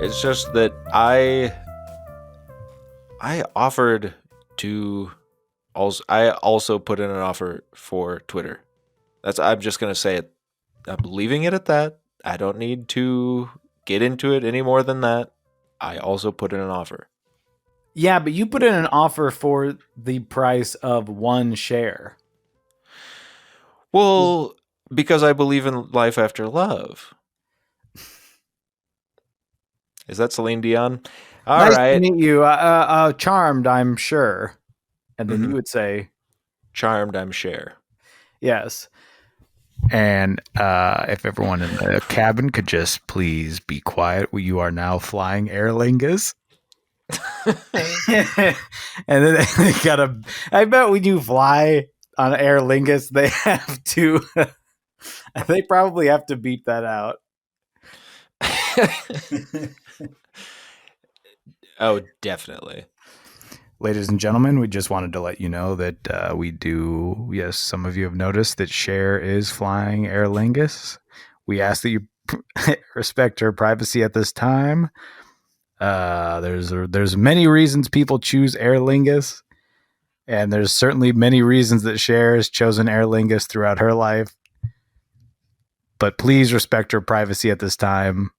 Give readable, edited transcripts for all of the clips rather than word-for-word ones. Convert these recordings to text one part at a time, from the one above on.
It's just that I offered to I also put in an offer for Twitter. I'm just gonna say it. I'm leaving it at that. I don't need to get into it any more than that. I also put in an offer. Yeah, but you put in an offer for the price of one share. Well, because I believe in life after love. Is that Celine Dion? All Nice to right. meet you. Charmed, I'm sure. And then you would say, Charmed, I'm sure. yes. And if everyone in the cabin could just please be quiet, you are now flying Aer Lingus. And then they gotta. I bet when you fly on Aer Lingus, they have to. They probably have to beat that out. Oh, definitely. Ladies and gentlemen, we just wanted to let you know that we do. Yes, some of you have noticed that Cher is flying Aer Lingus. We ask that you respect her privacy at this time. There's many reasons people choose Aer Lingus, and there's certainly many reasons that Cher has chosen Aer Lingus throughout her life. But please respect her privacy at this time.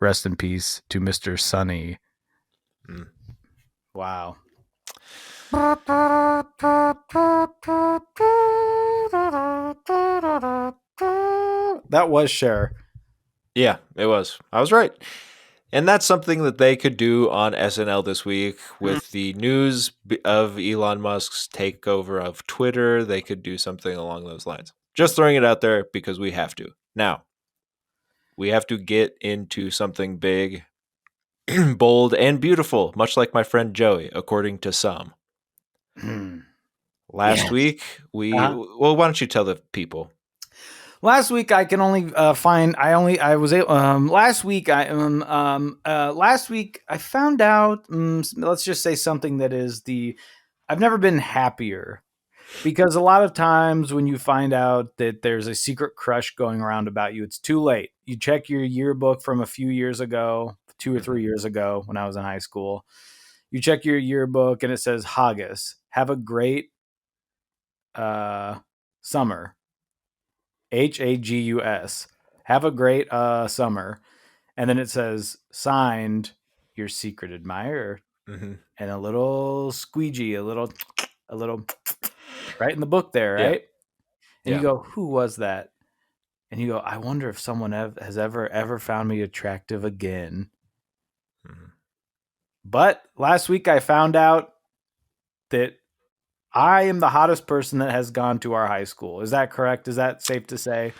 Rest in peace to Mr. Sunny. Mm. Wow. That was Cher. Yeah, it was. I was right. And that's something that they could do on SNL this week with the news of Elon Musk's takeover of Twitter. They could do something along those lines. Just throwing it out there because we have to. Now, we have to get into something big, bold, and beautiful, much like my friend Joey, according to some. Last week, well, why don't you tell the people? Last week I can only find. Last week I found out. Let's just say something that is I've never been happier, because a lot of times when you find out that there's a secret crush going around about you, it's too late. You check your yearbook from a few years ago, 2 or 3 years ago when I was in high school. You check your yearbook and it says Haggis. Have a great summer. Hagus. Have a great summer. And then it says signed your secret admirer. Mm-hmm. And a little squeegee, a little right in the book there, right? And you go, who was that? And you go, I wonder if someone has ever found me attractive again. Mm-hmm. But last week I found out that I am the hottest person that has gone to our high school. Is that correct? Is that safe to say?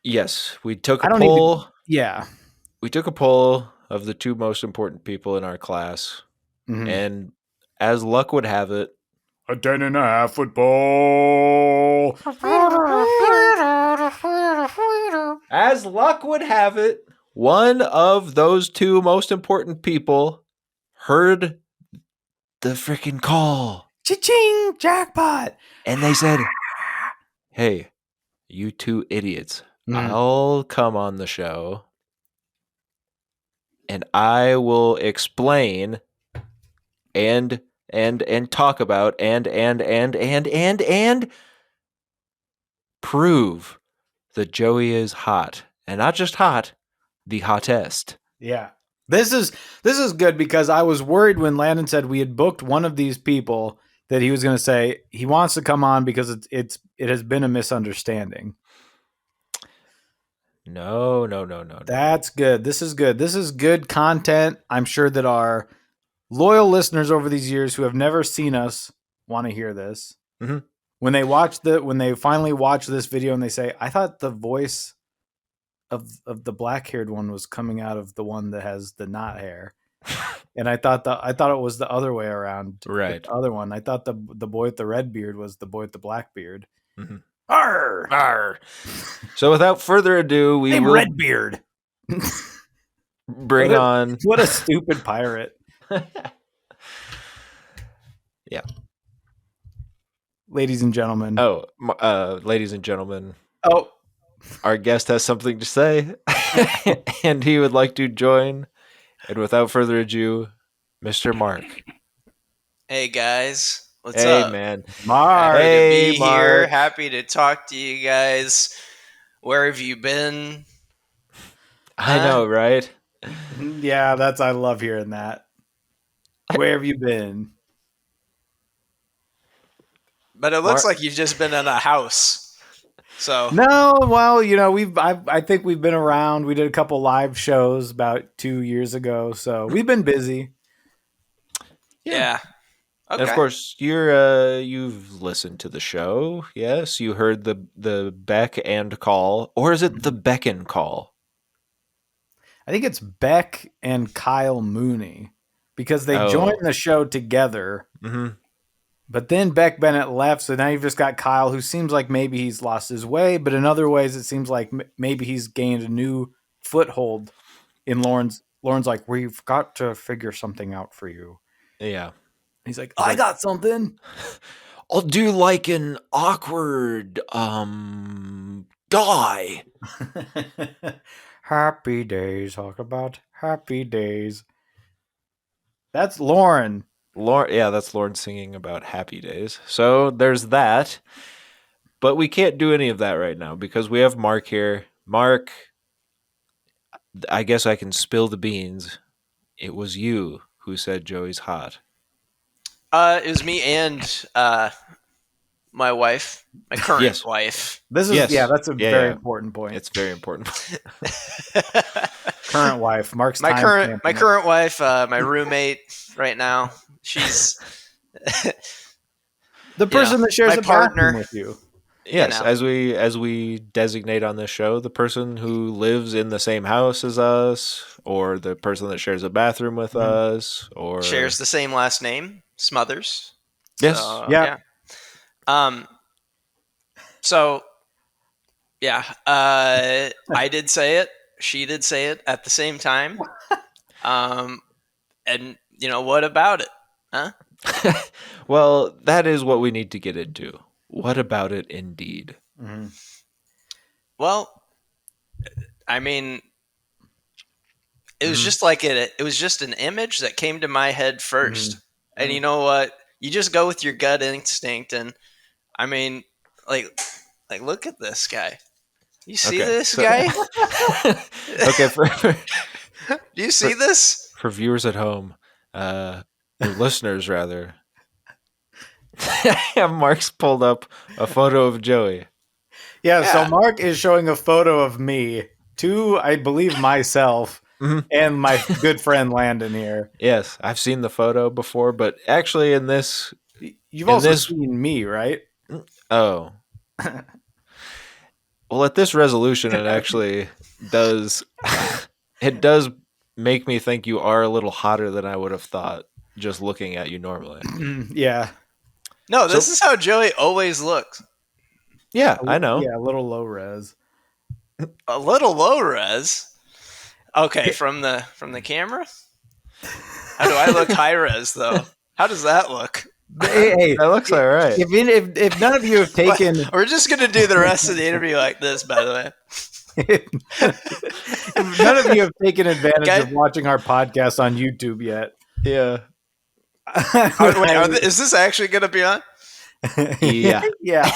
Yes, we took a poll. We took a poll of the two most important people in our class. Mm-hmm. And as luck would have it, a 10.5 football. As luck would have it, one of those two most important people heard the freaking call. Cha-ching! Jackpot! And they said, hey, you two idiots, I'll come on the show and I will explain and talk about and prove that Joey is hot. And not just hot, the hottest. Yeah. This is good, because I was worried when Landon said we had booked one of these people that he was going to say he wants to come on because it has been a misunderstanding. No. That's good. This is good. This is good content. I'm sure that our loyal listeners over these years who have never seen us want to hear this. Mm-hmm. When they finally watch this video and they say, I thought the voice of the black-haired one was coming out of the one that has the not hair. And I thought it was the other way around. Right. The other one. I thought the boy with the red beard was the boy with the black beard. Mm-hmm. Arr! Arr! So without further ado, we will Redbeard. bring on. What a stupid pirate. Yeah. Ladies and gentlemen. Ladies and gentlemen. Oh. Our guest has something to say. and he would like to join. And without further ado, Mr. Mark. Hey guys, what's Hey, up? man. Happy Mark. to Hey, be here. Mark. Happy to talk to you guys. Where have you been? I Huh? know, right? Yeah, I love hearing that. Where have you been? But it looks Mark. like you've just been in a house. So No, well, I think we've been around. We did a couple live shows about 2 years ago, so we've been busy. Yeah. yeah, And of okay. course, you've listened to the show. Yes, you heard the beck and call, or is it the beck and call? I think it's Beck and Kyle Mooney because they joined Oh, the show together. hmm, But then Beck Bennett left, so now you've just got Kyle, who seems like maybe he's lost his way, but in other ways, it seems like maybe he's gained a new foothold in Lauren's. Lauren's like, we've got to figure something out for you. yeah. He's like, He's I like, got something. I'll do like an awkward guy. Happy days. Talk about happy days. That's Lauren. Lauren, yeah, that's Lauren singing about happy days. So there's that. But we can't do any of that right now because we have Mark here. Mark, I guess I can spill the beans. It was you who said Joey's hot. It was me and my wife, my current Yes. wife. Yes. That's a Yeah, very yeah. important point. It's very important. Current wife. Mark's my time current stamping my it. current wife, my roommate right now. She's The person that shares my a bathroom partner. with you. Yes, as we designate on this show, the person who lives in the same house as us, or the person that shares a bathroom with Mhm. us, or Shares the same last name, Smothers. yes, So Yeah. yeah. Um. So yeah. I did say it. She did say it at the same time. Um. And what about it? Huh? well, that is what we need to get into. What about it, indeed? Mhm. Well, I mean, it was Mhm. just like it was just an image that came to my head first. Mhm. And you know what? You just go with your gut instinct. And I mean, like, look at this guy. You see Okay, this so guy? okay Do you see for this? for viewers at home, or listeners rather, Mark's pulled up a photo of Joey. Yeah, so Yeah. Mark is showing a photo of me to, I believe, myself Mhm. and my good friend Landon here. Yes, I've seen the photo before, but actually You've in also this seen me, right? oh well, at this resolution, it actually does it does make me think you are a little hotter than I would have thought just looking at you normally. Yeah. No, this So is how Joey always looks. yeah, I know. Yeah, a little low res. A little low res. Okay, from the camera? How do I look high res though? How does that look? Huh? Hey, That looks all right. if none of you have What? taken We're just gonna do the rest of the interview like this, by the way. if none of you have taken advantage Okay. of watching our podcast on YouTube yet, Yeah. Is this actually gonna be on? Yeah. yeah.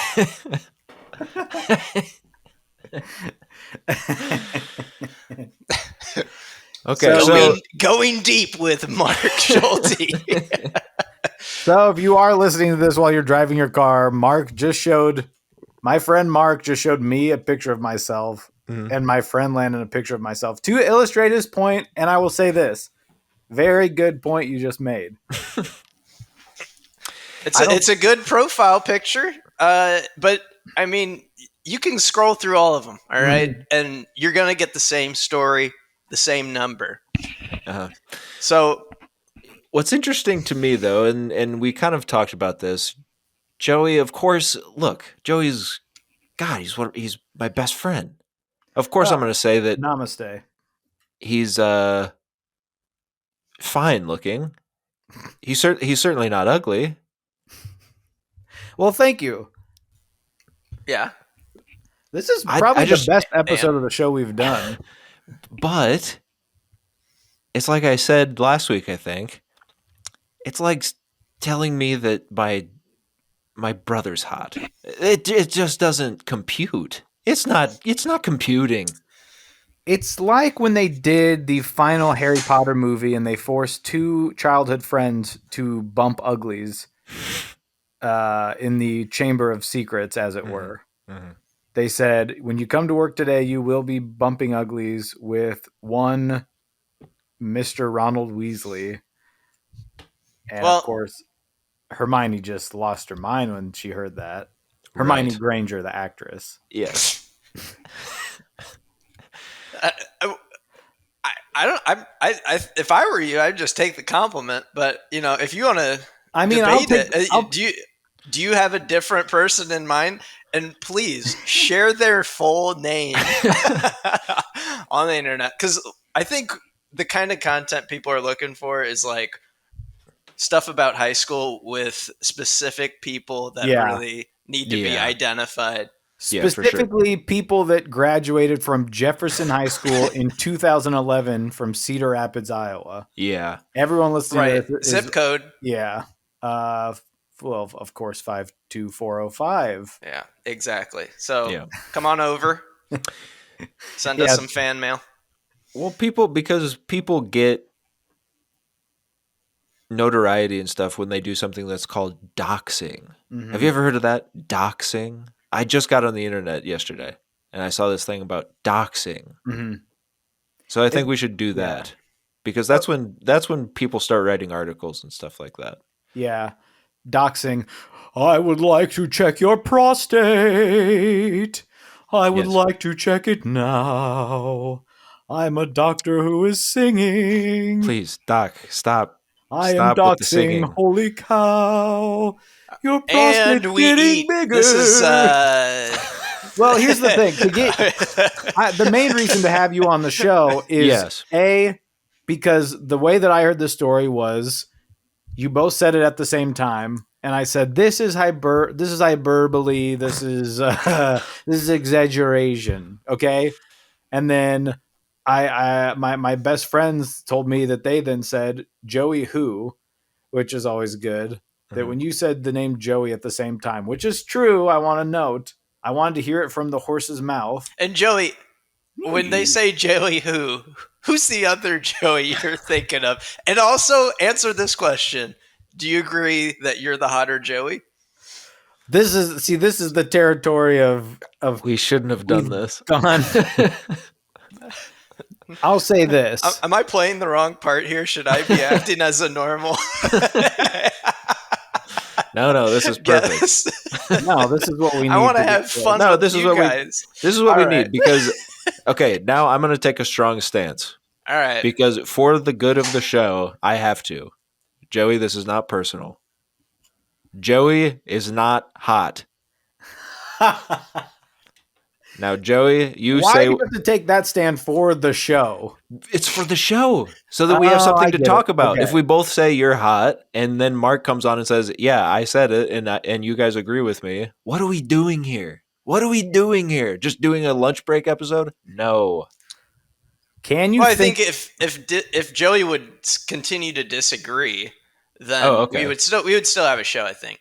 Okay, So so Going deep with Mark Schulte. So if you are listening to this while you're driving your car, my friend Mark just showed me a picture of myself mhm. and my friend Landon a picture of myself to illustrate his point. And I will say this, very good point you just made. It's a good profile picture, but I mean, you can scroll through all of them, all right, Mhm. and you're gonna get the same story, the same number. Uh-huh. So What's interesting to me though, and we kind of talked about this, Joey, of course, look, Joey's God, he's my best friend. Of course I'm Oh, going to say that namaste. he's fine looking. He's certainly not ugly. Well, thank you. yeah, This is I probably the just best episode and of the show we've done. But it's like I said last week, I think. It's like telling me that my brother's hot. It just doesn't compute. It's not computing. It's like when they did the final Harry Potter movie and they forced two childhood friends to bump uglies in the Chamber of Secrets, as it were. Mm-hmm. They said, when you come to work today, you will be bumping uglies with one Mr. Ronald Weasley. And of Well, course, Hermione just lost her mind when she heard that. Hermione Right. Granger, the actress. Yes. I, I don't. If I were you, I'd just take the compliment. But if you want to debate do you have a different person in mind? And please share their full name on the internet, because I think the kind of content people are looking for is like stuff about high school with specific people that really need to be identified. Specifically, people that graduated from Jefferson High School in 2011 from Cedar Rapids, Iowa. Yeah. Everyone listening to this zip code. Yeah. Well, of course, 52405. Yeah, exactly. So come on over. Send us some fan mail. Well, because people get notoriety and stuff when they do something that's called doxing. Mm-hmm. Have you ever heard of that? Doxing? I just got on the internet yesterday and I saw this thing about doxing. Mm-hmm. So I think we should do that because that's when people start writing articles and stuff like that. Yeah. Doxing. I would like to check your prostate. I would like to check it now. I'm a doctor who is singing. Please, Doc, stop. I am doxing. Holy cow. Your prostate's getting bigger. This is Well, here's the thing. The main reason to have you on the show is because the way that I heard the story was you both said it at the same time, and I said this is hyperbole, this is exaggeration, okay? And then my best friends told me that they then said Joey who, which is always good. That when you said the name Joey at the same time, which is true, I want to note, I wanted to hear it from the horse's mouth. And Joey, when they say Joey who's the other Joey you're thinking of? And also answer this question. Do you agree that you're the hotter Joey? This is the territory of we shouldn't have done this. Gone. I'll say this. Am I playing the wrong part here? Should I be acting as a normal? No, this is perfect. No, this is what we need. I want to have fun. No, with this is you what guys. This is what we need because. Okay, now I'm going to take a strong stance. All right. Because for the good of the show, I have to. Joey, this is not personal. Joey is not hot. Now, Joey, why do you have to take that stand for the show? It's for the show, so that we have something to talk about. Okay. If we both say you're hot, and then Mark comes on and says, "Yeah, I said it," and you guys agree with me, what are we doing here? What are we doing here? Just doing a lunch break episode? No. Can you? Well, I think if Joey would continue to disagree, then we would still have a show. I think.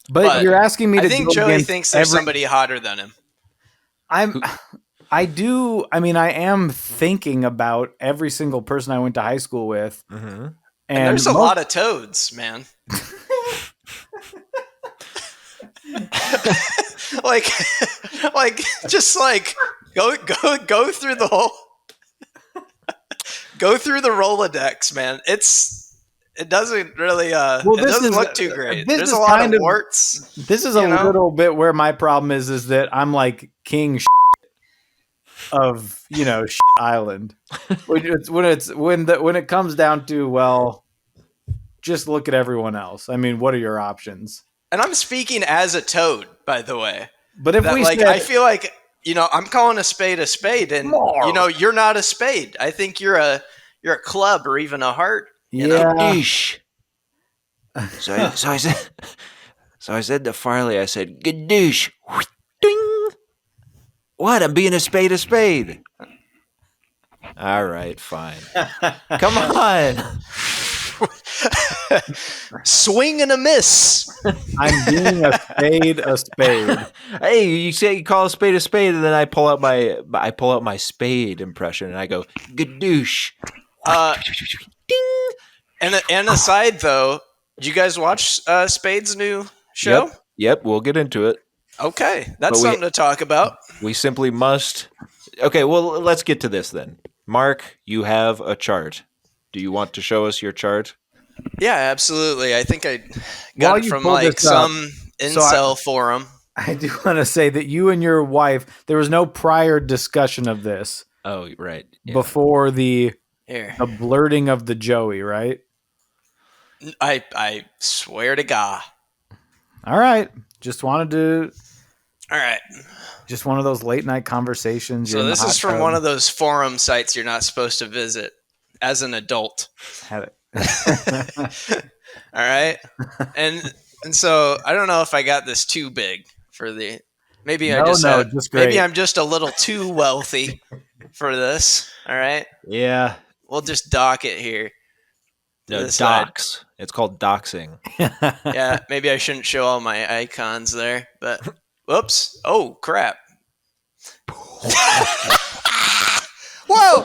But you're asking me to. I think Joey thinks there's somebody hotter than him. I am thinking about every single person I went to high school with. Mm-hmm. And there's a lot of toads, man. like just like go through the whole go through the Rolodex, man. It doesn't really it doesn't look too great. There's a lot of warts. This is a little bit where my problem is that I'm like king of island. When it comes down to, well, just look at everyone else. I mean, what are your options? And I'm speaking as a toad, by the way. But if I feel like I'm calling a spade, and you're not a spade. I think you're a club or even a heart. Gadoosh. So I said to Farley, I said, "Gadoosh." Ding. What? I'm being a spade. All right, fine. Come on. Swing and a miss. I'm being a spade a spade. Hey, you say you call a spade, and then I pull out my spade impression, and I go gadoosh. Ding. And aside though, did you guys watch Spade's new show? Yep. We'll get into it. Okay, that's something to talk about. We simply must. Okay, well, let's get to this then. Mark, you have a chart. Do you want to show us your chart? Yeah, absolutely. I think I got it from like some incel forum. I do want to say that you and your wife, there was no prior discussion of this. Oh, right. Yeah. Before the blurting of the Joey, right? I swear to God. All right. Just wanted to. All right. Just one of those late night conversations. So this is from one of those forum sites you're not supposed to visit as an adult. Had it. All right. And so I don't know if I got this too big for the. Maybe maybe I'm just a little too wealthy for this. All right. Yeah. We'll just dock it here. No, dox. It's called doxing. Yeah, maybe I shouldn't show all my icons there, but whoops. Oh, crap. Whoa!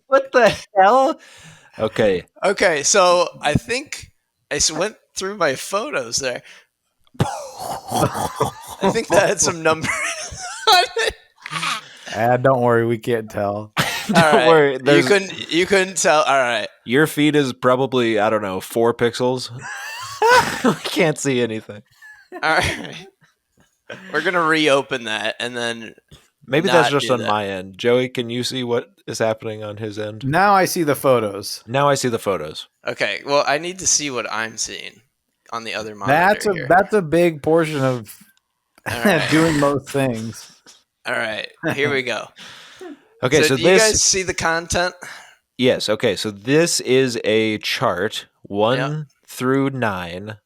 What the hell? Okay. Okay, so I think I went through my photos there. I think that had some numbers on it. Don't worry, we can't tell. Don't worry. You couldn't tell. All right. Your feed is probably, I don't know, 4 pixels. We can't see anything. All right. We're going to reopen that and then maybe that's just on my end. Joey, can you see what is happening on his end? Now I see the photos. Okay. Well, I need to see what I'm seeing on the other monitor. That's a big portion of doing most things. All right. Here we go. Okay, so do you guys see the content? Yes. Okay, so this is a chart 1 through 9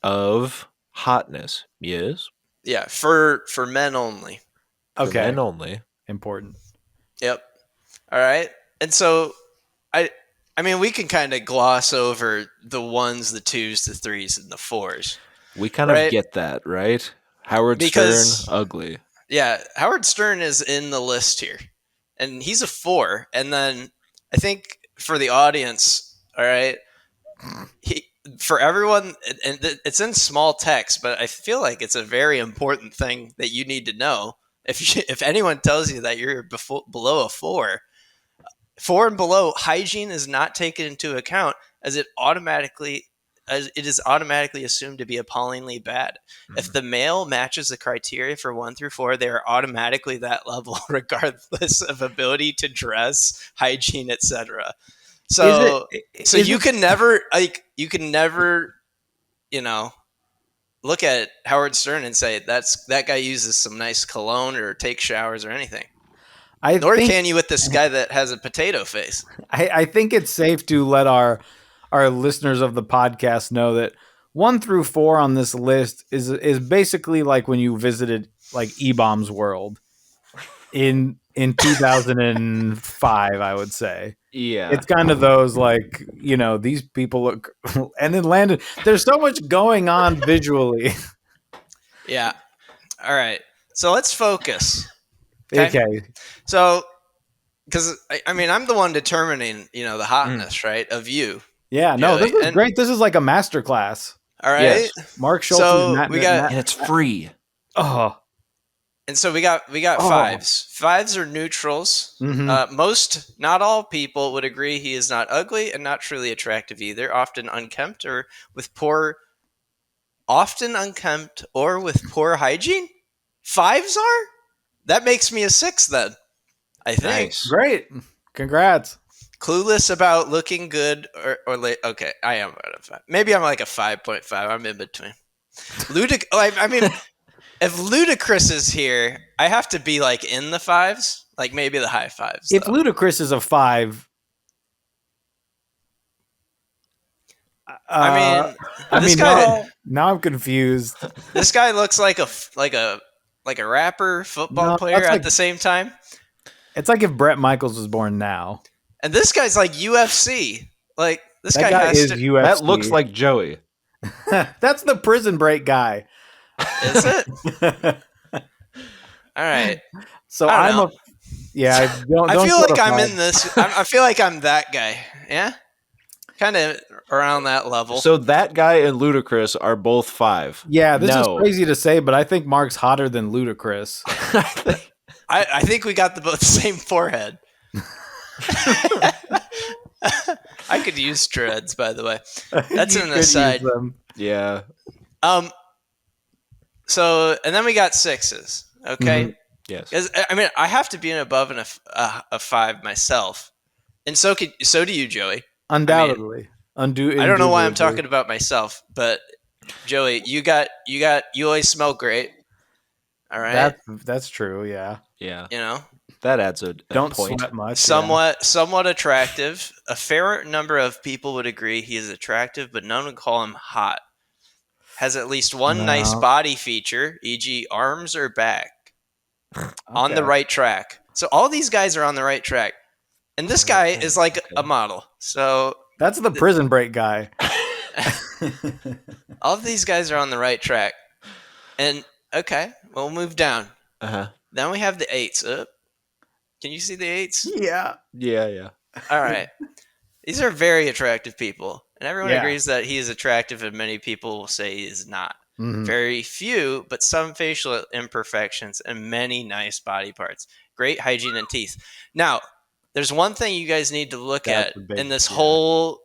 of hotness. Yes. Yeah, for men only. Okay. For men only. Important. Yep. All right. And so I mean, we can kind of gloss over the 1s, the 2s, the 3s, and the 4s. We kind of get that, right? Howard Stern, ugly. Yeah, Howard Stern is in the list here. And he's a 4. And then I think for the audience, all right, for everyone, and it's in small text, but I feel like it's a very important thing that you need to know. If anyone tells you that you're below a 4 and below, hygiene is not taken into account as it is automatically assumed to be appallingly bad. Mm-hmm. If the male matches the criteria for 1 through 4, they are automatically that level, regardless of ability to dress, hygiene, etc. So you can never, look at Howard Stern and say that guy uses some nice cologne or takes showers or anything. Nor can you with this guy that has a potato face. I think it's safe to let our listeners of the podcast know that 1 through 4 on this list is basically like when you visited like E-Bomb's World in 2005, I would say. Yeah. It's kind of those like, these people look, and then Landon, there's so much going on visually. Yeah. All right. So let's focus. Okay. So, because I'm the one determining, the hotness, right, of you. Yeah. No, this is great. This is like a masterclass. All right. Yes. Mark Schulte. So and it's free. Oh. And so we got 5s. 5s are neutrals. Mm-hmm. Not all people would agree he is not ugly and not truly attractive either. Often unkempt or with poor hygiene. 5s are? That makes me a 6 then, I think. Nice. Great. Congrats. Clueless about looking good or late. Okay, I am at a 5. Maybe I'm like a 5.5. I'm in between. If Ludacris is here, I have to be like in the 5s, like maybe the high 5s. If Ludacris is a 5, this guy. Now I'm confused. This guy looks like a rapper, football player at the same time. It's like if Bret Michaels was born now. And this guy's like UFC. Like this That guy has is to. UFC. That looks like Joey. That's the Prison Break guy. Is it? All right. So I I'm don't a. Yeah, don't I feel go like to I'm five. in this. I feel like I'm that guy. Yeah, kind of around that level. So that guy and Ludacris are both 5. Yeah, this is No. crazy to say, but I think Mark's hotter than Ludacris. I think we got both the same forehead. I could use dreads, by the way. That's You an could use aside. them. Yeah. So and then we got 6s. Okay. Mhm. Yes. 'Cause, I mean, I have to be an above and a 5 myself, and so do you, Joey. Undoubtedly. I don't know why I'm talking about myself, but Joey, you always smell great. All right, That's true. Yeah. Yeah. you know, That adds a Don't point. sweat much. somewhat attractive. A fair number of people would agree he is attractive, but none would call him hot. Has at least one nice No. body feature, e.g., arms or back, on the Okay. right track. So all these guys are on the right track, and this guy is like a model. So That's the Prison Break guy. all of these guys are on the right track. And okay, we'll move down. Uh-huh. Then we have the 8s. Can you see the 8s? Yeah. Yeah. All right. These are very attractive people. And everyone Yeah. agrees that he is attractive, and many people will say he is not. Mhm. Very few, but some facial imperfections and many nice body parts. Great hygiene and teeth. Now, there's one thing you guys need to look That's at a big- in this yeah. whole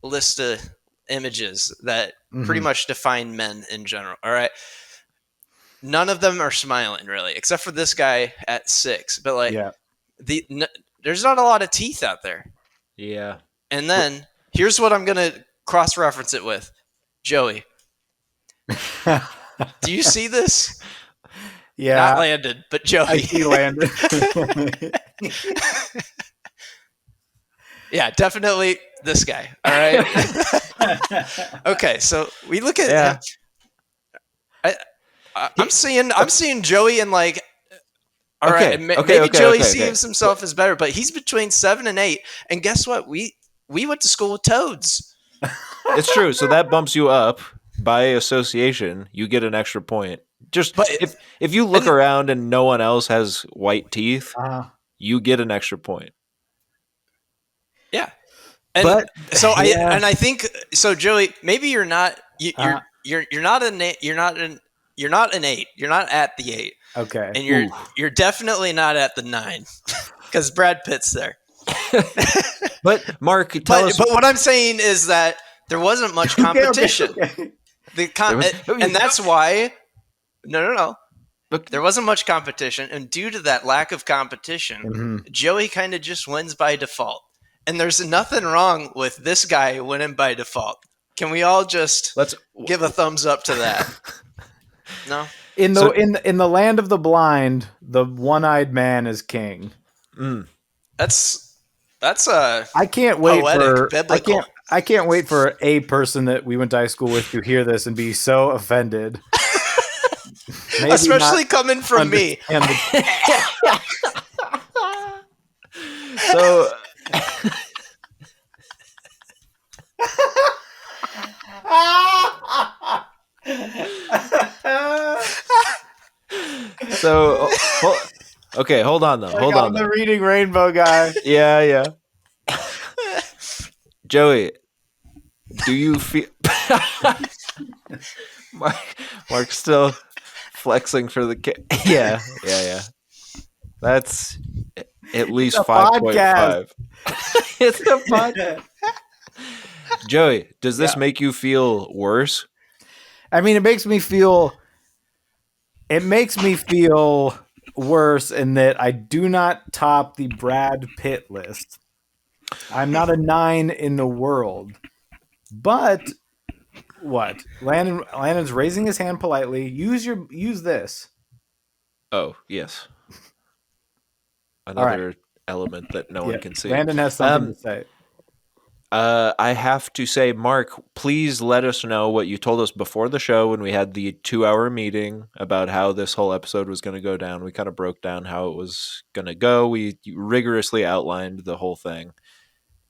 list of images that pretty Mhm. much define men in general. All right. None of them are smiling really, except for this guy at 6. But like Yeah. there's not a lot of teeth out there. Yeah. And then here's what I'm gonna cross-reference it with, Joey. Do you see this? Yeah. Not Landon, but Joey. I see Landon. Yeah, definitely this guy. All right. Okay, so we look at Yeah. I'm seeing Joey and like. All right, Okay, maybe Joey okay. sees himself as better, but he's between 7 and 8. And guess what? We went to school with toads. It's true. So that bumps you up by association. You get an extra point. Just But if you look around and no one else has white teeth, you get an extra point. yeah, and But so yeah. I think so, Joey. Maybe you're not you're not an 8. You're not an 8. You're not at the 8. Okay. And you're definitely not at the 9 because Brad Pitt's there. But Mark, tell us. But what I'm saying is that there wasn't much competition. Okay. And that's why. No. Look, There wasn't much competition, and due to that lack of competition, Joey kind of just wins by default. And there's nothing wrong with this guy winning by default. Can we all just give a thumbs up to that? No. In the land of the blind, the one-eyed man is king. That's a I can't wait poetic, biblical. I can't wait for a person that we went to high school with to hear this and be so offended. Maybe Especially not coming from me. understand so so okay, hold on though. Hold on. the reading rainbow guy. Yeah. Joey, do you feel Mark's still flexing for the yeah. That's at least a 5.5. It's a podcast. Joey, does this make you feel worse? I mean, it makes me feel worse in that I do not top the Brad Pitt list. I'm not a 9 in the world. But what? Landon's raising his hand politely. Use this. Oh, yes. Another element that no one can see. Landon has something to say. I have to say, Mark, please let us know what you told us before the show when we had the 2-hour meeting about how this whole episode was going to go down. We kind of broke down how it was going to go. We rigorously outlined the whole thing.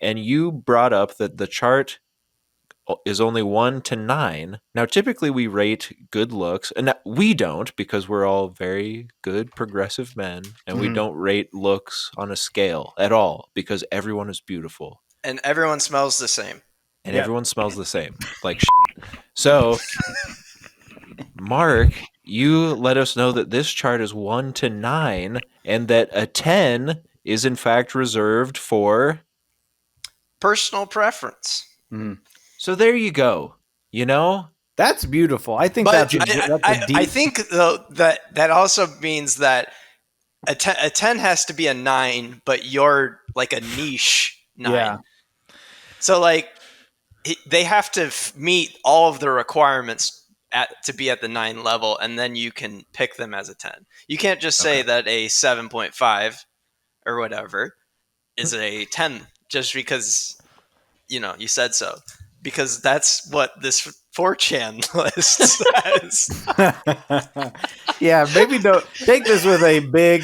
And you brought up that the chart is only 1 to 9. Now, typically we rate good looks, and we don't because we're all very good progressive men, and we don't rate looks on a scale at all because everyone is beautiful. And everyone smells the same. And everyone smells the same, like shit. So, Mark, you let us know that this chart is 1 to 9, and that a 10 is in fact reserved for personal preference. So there you go. You know, that's beautiful. I think but that's a deep. I think though that also means that a 10 has to be a 9, but you're like a niche 9. Yeah. So like they have to meet all of the requirements to be at the 9 level, and then you can pick them as a 10. You can't just say that a 7.5 or whatever is a 10 just because you said so, because that's what this 4chan list says. Yeah, maybe don't take this with a big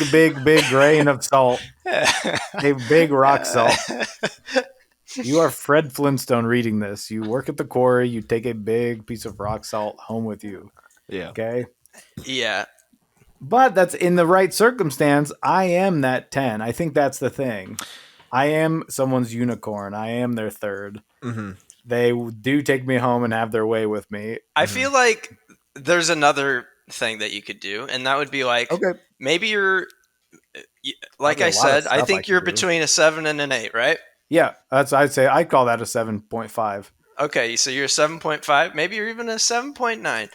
grain of salt. A big rock salt. You are Fred Flintstone reading this. You work at the quarry. You take a big piece of rock salt home with you. Yeah. Okay. Yeah. But that's in the right circumstance. I am that 10. I think that's the thing. I am someone's unicorn. I am their third. Mm-hmm. They do take me home and have their way with me. I feel like there's another thing that you could do, and that would be like, maybe you're, like I said, I think you're between a 7 and an 8, right? Yeah, I'd say I call that a 7.5. Okay, so you're a 7.5. Maybe you're even a 7.9.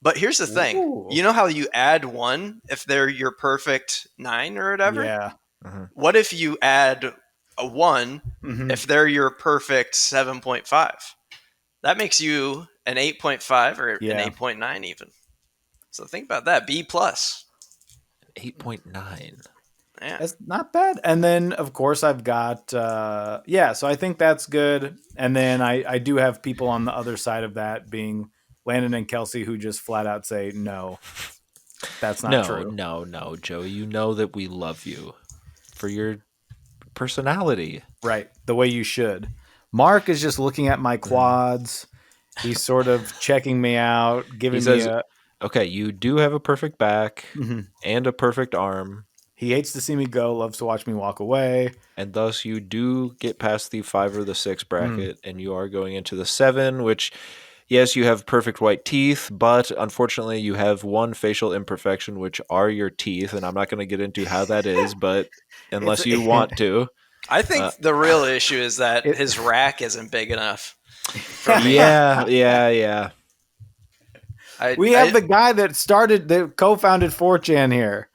But here's the thing. Ooh. You know how you add 1 if they're your perfect 9 or whatever? Yeah. Mm-hmm. What if you add a 1 if they're your perfect 7.5? That makes you an 8.5 or an 8.9 even. So think about that. B+. 8.9. Yeah. That's not bad. And then, of course, I've got, so I think that's good. And then I do have people on the other side of that being Landon and Kelsey who just flat out say, no, that's not true. No, Joey. You know that we love you for your personality. Right. The way you should. Mark is just looking at my quads. He's sort of checking me out, giving me a... Okay, you do have a perfect back and a perfect arm. He hates to see me go, loves to watch me walk away. And thus you do get past the 5 or the 6 bracket, and you are going into the 7, which, yes, you have perfect white teeth, but unfortunately you have one facial imperfection, which are your teeth, and I'm not going to get into how that is, but unless you want to. I think the real issue is that his rack isn't big enough. Yeah. We have the guy that co-founded 4chan here.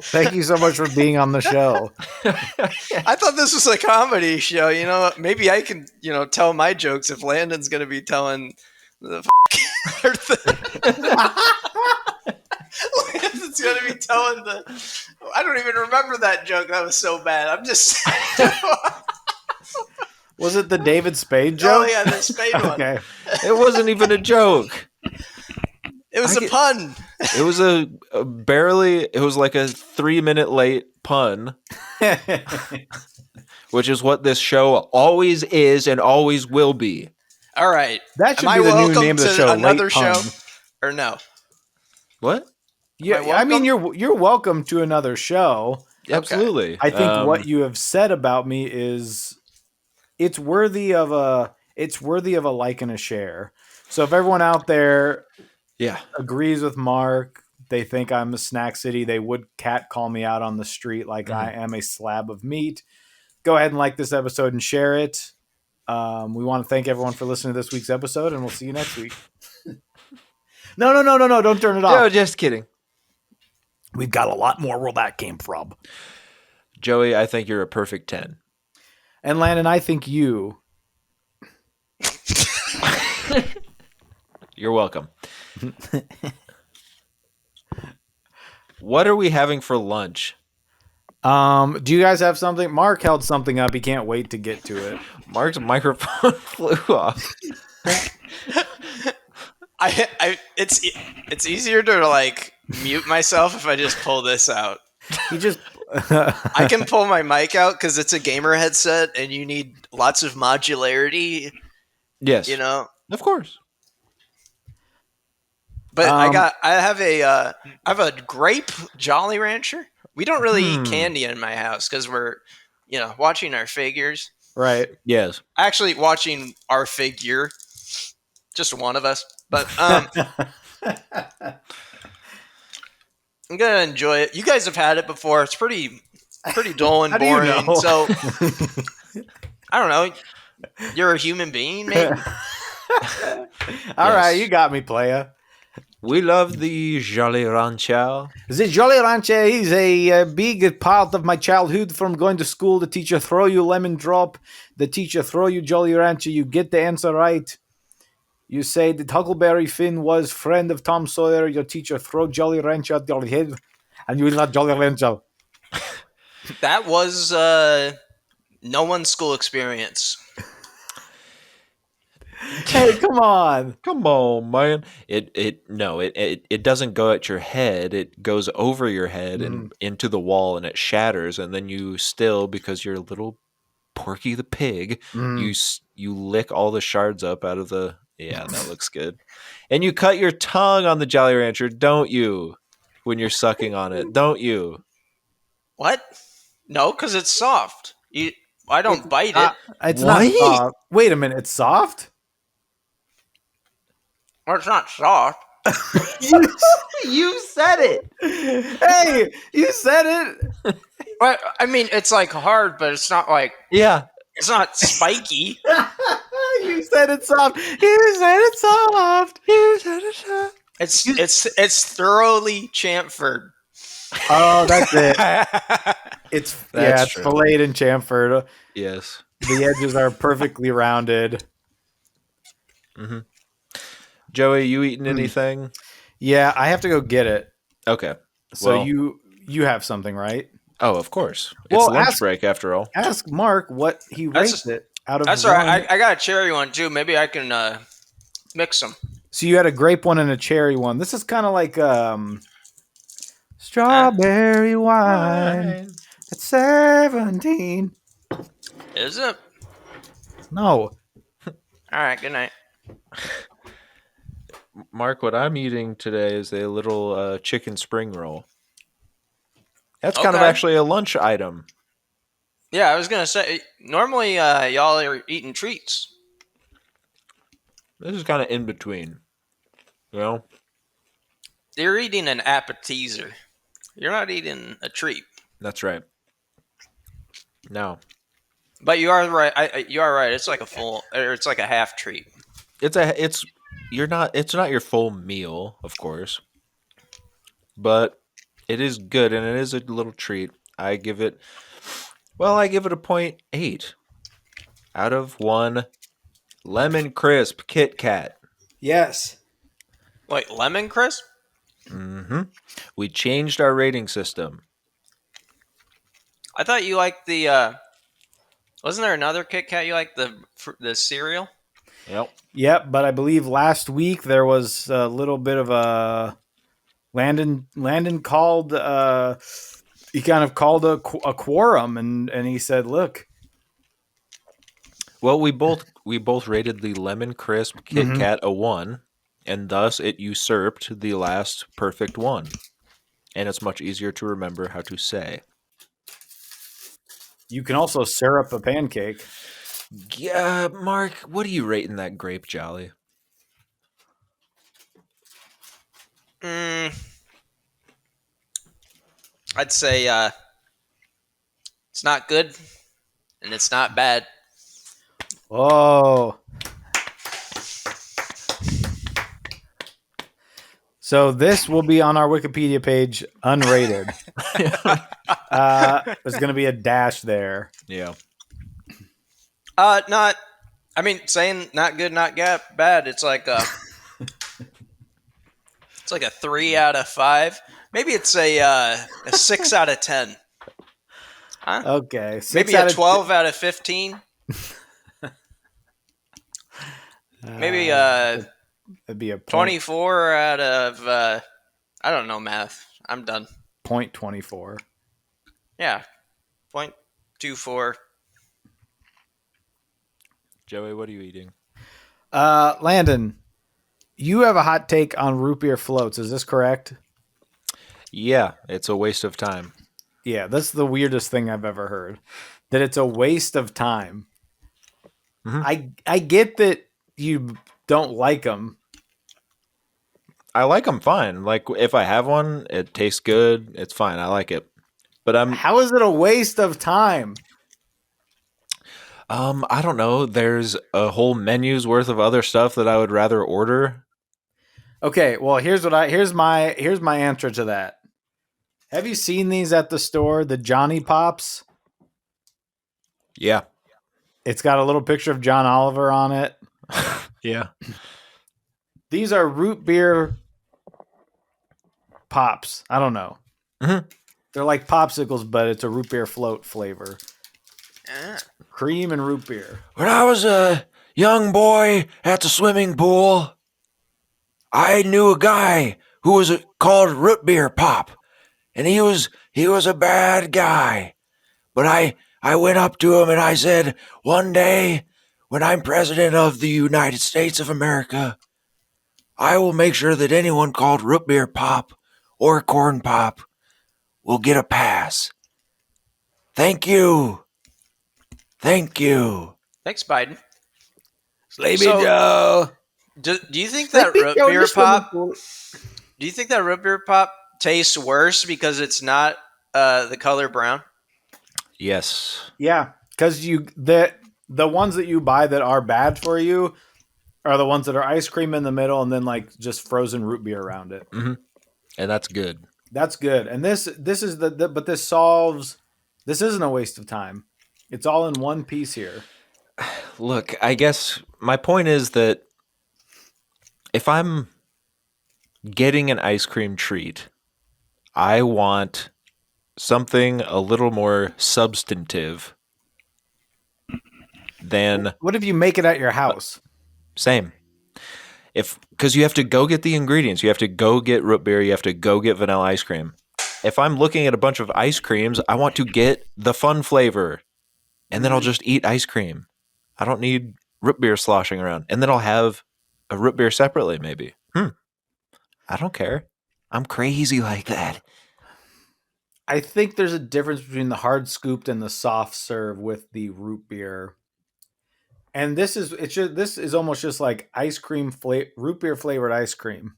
Thank you so much for being on the show. I thought this was a comedy show. Maybe I can, tell my jokes if Landon's going to be telling the Landon's going to be telling I don't even remember that joke. That was so bad. I'm just... Was it the David Spade joke? Oh, yeah, the Spade one. Okay. It wasn't even a joke. It was a pun. It was it was like a 3-minute late pun, which is what this show always is and always will be. All right. That should be the new name of the show. Another show or no? What? Yeah, I mean you're welcome to another show. Absolutely. I think what you have said about me is it's worthy of a like and a share. So if everyone out there agrees with Mark, they think I'm a snack city, they would catcall me out on the street like I am a slab of meat. Go ahead and like this episode and share it. We want to thank everyone for listening to this week's episode, and we'll see you next week. No, don't turn it off. No, just kidding. We've got a lot more where that came from. Joey, I think you're a perfect 10. And Landon, I think you. You're welcome. What are we having for lunch? Do you guys have something? Mark held something up. He can't wait to get to it. Mark's microphone flew off. It's easier to like mute myself if I just pull this out. He just I can pull my mic out because it's a gamer headset and you need lots of modularity. Yes, You know, of course. but I have a grape Jolly Rancher. We don't really eat candy in my house because we're, watching our figures. right. Yes. Actually, watching our figure, just one of us. But I'm gonna enjoy it. You guys have had it before. It's pretty dull and How do you boring. know? So I don't know. You're a human being, maybe. All right, you got me, playa. We love the Jolly Rancher. The Jolly Rancher is a big part of my childhood. From going to school, the teacher throw you lemon drop. The teacher throw you Jolly Rancher. You get the answer right. You say that Huckleberry Finn was friend of Tom Sawyer. Your teacher throw Jolly Rancher at your head, and you will not Jolly Rancher. That was no one's school experience. Hey, come on. Come on, man. It doesn't go at your head. It goes over your head and into the wall, and it shatters. And then you still, because you're a little Porky the Pig, you lick all the shards up out of the. Yeah, that looks good. And you cut your tongue on the Jolly Rancher, don't you? When you're sucking on it, don't you? What? No, because it's soft. I don't bite it. It's not soft. Wait a minute, it's soft? Or it's not soft. You said it. Hey, you said it. But I mean, it's like hard, but it's not like it's not spiky. You said it's soft. You said it's soft. You said it's soft. It's thoroughly chamfered. Oh, that's it. It's That's true. filleted and chamfered. Yes. The edges are perfectly rounded. Mm-hmm. Joey, you eating anything? Yeah, I have to go get it. Okay. So you have something, right? Oh, of course. Well, It's lunch break after all. Ask Mark what he rates it out of. That's all right. I got a cherry one too. Maybe I can mix them. So you had a grape one and a cherry one. This is kind of like strawberry wine at 17. Is it? No. All right. Good night. Mark, what I'm eating today is a little chicken spring roll. That's kind of actually a lunch item. Yeah, I was gonna say. Normally, y'all are eating treats. This is kind of in between. You know? You're eating an appetizer. You're not eating a treat. That's right. No. But you are right. You are right. It's like a full, or it's like a half treat. It's not your full meal, of course. But it is good and it is a little treat. I give it a 0.8 out of 1 lemon crisp Kit Kat. Yes. Wait, lemon crisp? Mm-hmm. We changed our rating system. I thought you liked the. Wasn't there another Kit Kat you liked the cereal? Yep, but I believe last week there was a little bit of a Landon called he kind of called a quorum and he said, "Look." Well, we both rated the lemon crisp Kit Kat a 1, and thus it usurped the last perfect one. And it's much easier to remember how to say. You can also syrup a pancake. Yeah, Mark, what are you rating that grape Jolly? I'd say it's not good and it's not bad. Oh. So this will be on our Wikipedia page, unrated. There's going to be a dash there. Yeah. Not. I mean, saying not good, not bad. It's like it's like a 3 out of 5. Maybe it's a 6 out of 10. Huh? Okay, 6 Maybe a out of 12 out of 15. Maybe that'd be a 24 out of I don't know math. I'm done. 0.24. Yeah, 0.24. Joey, what are you eating? Landon, you have a hot take on root beer floats. Is this correct? Yeah, it's a waste of time. Yeah, that's the weirdest thing I've ever heard. That it's a waste of time. I get that you don't like them. I like them fine. Like if I have one, it tastes good. It's fine. I like it. But How is it a waste of time? I don't know. There's a whole menu's worth of other stuff that I would rather order. Okay, well here's my answer to that. Have you seen these at the store? The Johnny Pops. Yeah. It's got a little picture of John Oliver on it. Yeah. These are root beer pops. I don't know. Mm-hmm. They're like popsicles, but it's a root beer float flavor. Cream and root beer. When I was a young boy at the swimming pool, I knew a guy who was called Root Beer Pop, and he was a bad guy. But I went up to him and I said, one day, when I'm president of the United States of America, I will make sure that anyone called Root Beer Pop or Corn Pop will get a pass. Thank you. Thank you. Thanks, Biden. Sleepy So- Joe. Do you think that root beer pop? Do you think that root beer pop tastes worse because it's not the color brown? Yes. Yeah, because the ones that you buy that are bad for you are the ones that are ice cream in the middle and then like just frozen root beer around it. Mm-hmm. And that's good. That's good. And this is but this solves. This isn't a waste of time. It's all in one piece here. Look, I guess my point is that if I'm getting an ice cream treat, I want something a little more substantive than What if you make it at your house? same. Because you have to go get the ingredients, you have to go get root beer, you have to go get vanilla ice cream. If I'm looking at a bunch of ice creams, I want to get the fun flavor, and then I'll just eat ice cream. I don't need root beer sloshing around, and then I'll have a root beer separately, maybe. I don't care. I'm crazy like that. I think there's a difference between the hard scooped and the soft serve with the root beer. And this is almost just like ice cream root beer flavored ice cream.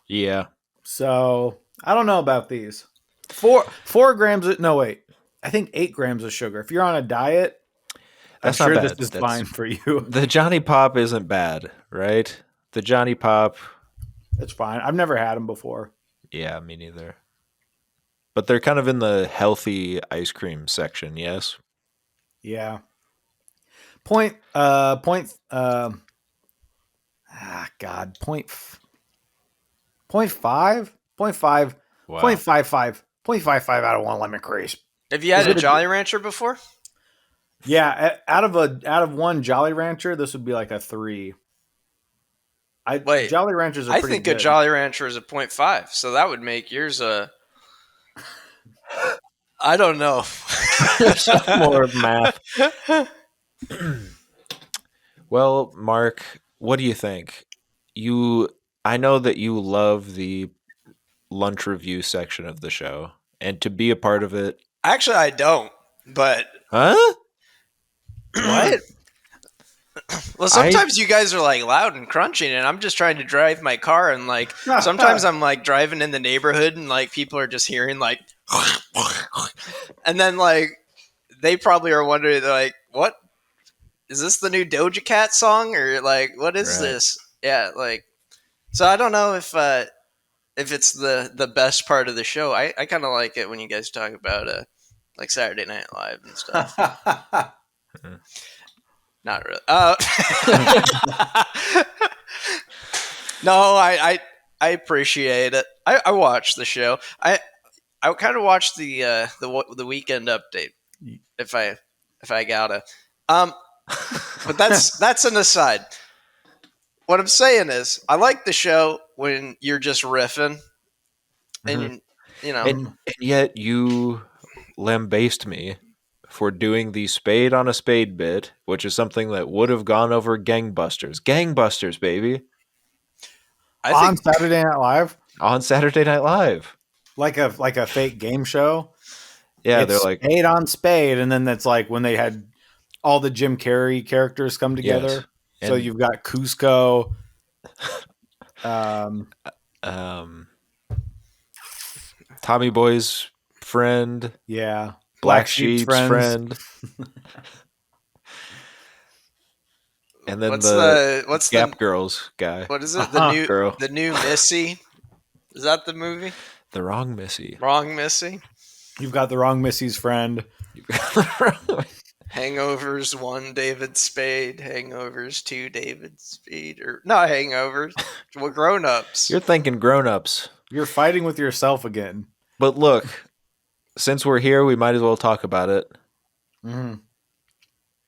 Yeah. So I don't know about these. 4 grams of, no wait. I think 8 grams of sugar. If you're on a diet, That's I'm not sure bad. this is That's fine for you. The Johnny Pop isn't bad, right? The Johnny Pop. It's fine. I've never had them before. Yeah, me neither. But they're kind of in the healthy ice cream section, yes? Yeah. God, point 0.5, 0.5, Wow. 0.55, 0.55 out of 1 lemon crisp. Have you had a Jolly Rancher before? Yeah, out of 1 Jolly Rancher, this would be like a 3. Wait, Jolly Ranchers are I pretty think good. a Jolly Rancher is a 0.5, so that would make yours a. I don't know. More of math. Well, Mark, what do you think? I know that you love the lunch review section of the show, and to be a part of it. Actually, I don't. But Huh? What? well, sometimes you guys are like loud and crunching, and I'm just trying to drive my car, and like sometimes I'm like driving in the neighborhood, and like people are just hearing like, and then like they probably are wondering like, what is this, the new Doja Cat song, or like what is this? Yeah, like, so I don't know if it's the best part of the show. I kind of like it when you guys talk about like Saturday Night Live and stuff. Not really. No, I appreciate it. I watch the show. I kind of watched the weekend update if I gotta. Um, but that's an aside. What I'm saying is, I like the show when you're just riffing, and Mhm. you know, And yet you lambaste me for doing the spade on a spade bit, which is something that would have gone over gangbusters. Gangbusters, baby, I On think Saturday Night Live, on Saturday Night Live. like a fake game show. Yeah, they're It's like, spade on spade, and then that's like when they had all the Jim Carrey characters come yes. together. So And you've got Cusco, um, um, Tommy Boy's friend, yeah, Black Black Sheep's Sheep's friends. friend, and then what's the the what's Gap the Girls guy. what is it Uh-huh. Girl. the new Missy? Is that the movie? The wrong Missy. Wrong Missy. You've got the wrong Missy's friend. Hangovers 1, David Spade. Hangovers 2, David Spade. Or not Hangovers. Well, Grown Ups. You're thinking grown-ups. You're fighting with yourself again. But look, since we're here, we might as well talk about it. Mm-hmm.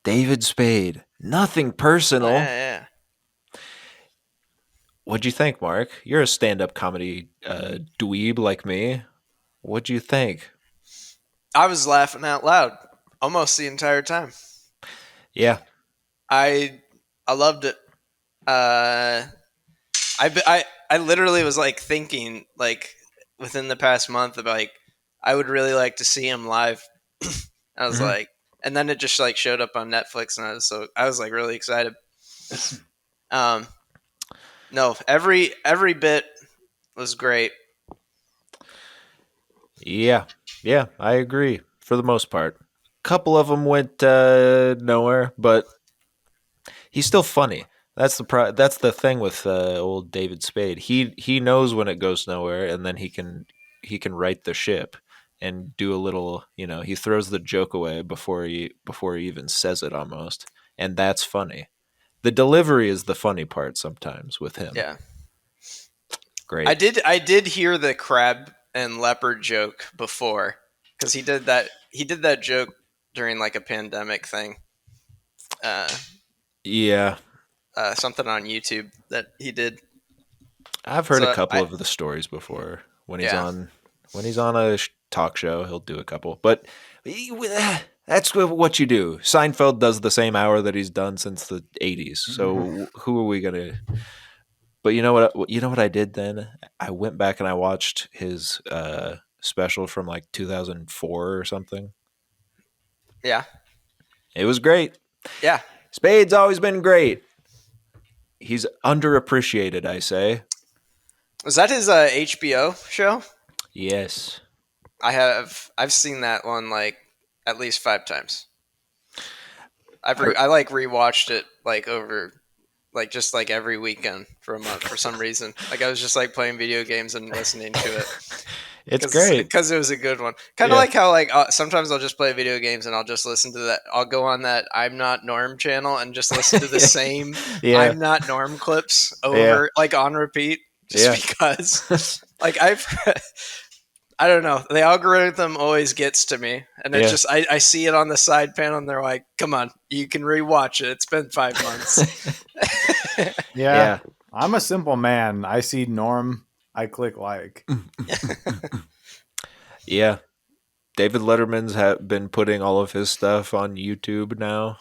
David Spade. Nothing personal. Yeah. What'd you think, Mark? You're a stand-up comedy dweeb like me. What'd you think? I was laughing out loud almost the entire time. Yeah. I loved it. I literally was like thinking like within the past month about like I would really like to see him live. I was Mhm. like, and then it just like showed up on Netflix, and I was like really excited. No, every bit was great. Yeah. Yeah, I agree for the most part. A couple of them went nowhere, but he's still funny. That's the thing with old David Spade. He knows when it goes nowhere, and then he can right the ship and do a little. He throws the joke away before he even says it almost, and that's funny. The delivery is the funny part sometimes with him. Yeah, Great. I did hear the crab and leopard joke before because he did that joke during like a pandemic thing. Yeah, Something on YouTube that he did. I've heard a So couple of the stories before when he's yeah. on a talk show. He'll do a couple, but that's what you do. Seinfeld does the same hour that he's done since the '80s. So who are we gonna? But you know what? You know what I did then? I went back and I watched his special from like 2004 or something. Yeah. It was great. Yeah. Spade's always been great. He's underappreciated, I say. Was that his HBO show? Yes. I've seen that one like at least 5 times. I- I like rewatched it like over like just like every weekend for a month for some reason. Like I was just like playing video games and listening to it. It's great. Because it was a good one. Kind of like how like sometimes I'll just play video games and I'll just listen to that. I'll go on that I'm Not Norm channel and just listen to the same I'm Not Norm clips over like on repeat just because like I don't know. The algorithm always gets to me, and it's just I see it on the side panel, and they're like, "Come on, you can rewatch it. It's been 5 months." Yeah. I'm a simple man. I see Norm, I click like. Yeah. David Letterman's been putting all of his stuff on YouTube now,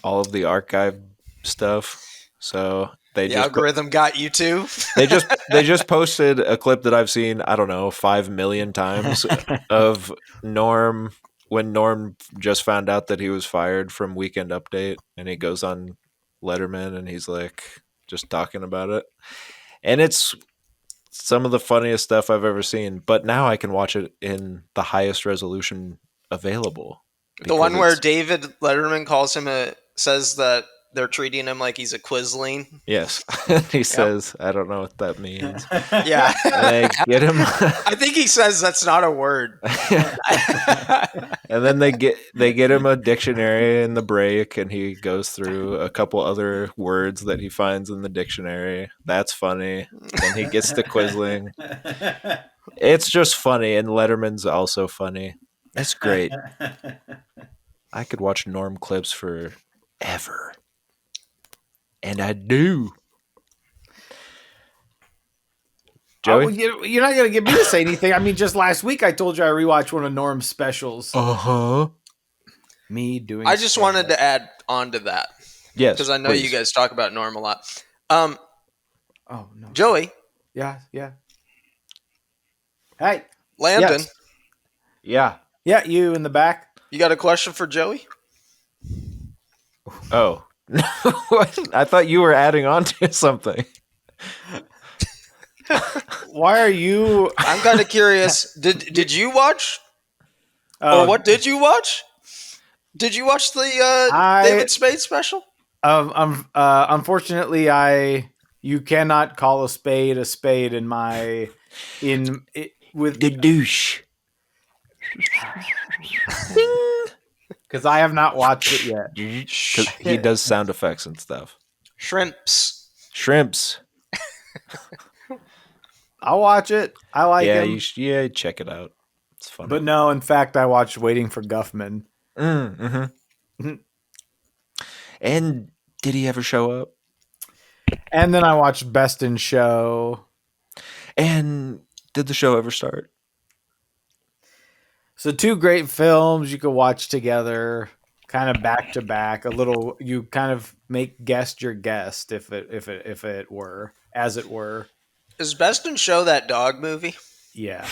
all of the archive stuff. So the algorithm got you too. they just posted a clip that I've seen, I don't know, 5 million times of Norm when Norm just found out that he was fired from Weekend Update, and he goes on Letterman and he's like just talking about it. And it's some of the funniest stuff I've ever seen, but now I can watch it in the highest resolution available. The one where David Letterman says that they're treating him like he's a Quisling. Yes. He says, I don't know what that means. Yeah. They get him. I think he says that's not a word. And then they get him a dictionary in the break, and he goes through a couple other words that he finds in the dictionary. That's funny. Then he gets to Quisling. It's just funny, and Letterman's also funny. It's great. I could watch Norm clips forever. And I do. Oh, well, Joey? you're not going to get me to say anything. I mean, just last week I told you I rewatched one of Norm's specials. Uh-huh. Me doing. I just wanted to add on to that Yes, because I know please. you guys talk about Norm a lot. Oh no, Joey, yeah. Hey, Landon, Yes. yeah, you in the back. you got a question for Joey? Oh. I thought you were adding on to something. Why are you? I'm kind of curious. Did you watch, Oh, or what did you watch? Did you watch the David Spade special? Unfortunately, you cannot call a spade in my with The douche. because I have not watched it yet. Because he does sound effects and stuff. Shrimps. Shrimps. I'll watch it. I like him. Yeah, check it out. It's funny. But no, in fact, I watched Waiting for Guffman. Mm-hmm. And did he ever show up? And then I watched Best in Show. And did the show ever start? So 2 great films you could watch together, kind of back to back. A little, you kind of make guest your guest if it were, as it were. Is Best in Show that dog movie? Yeah.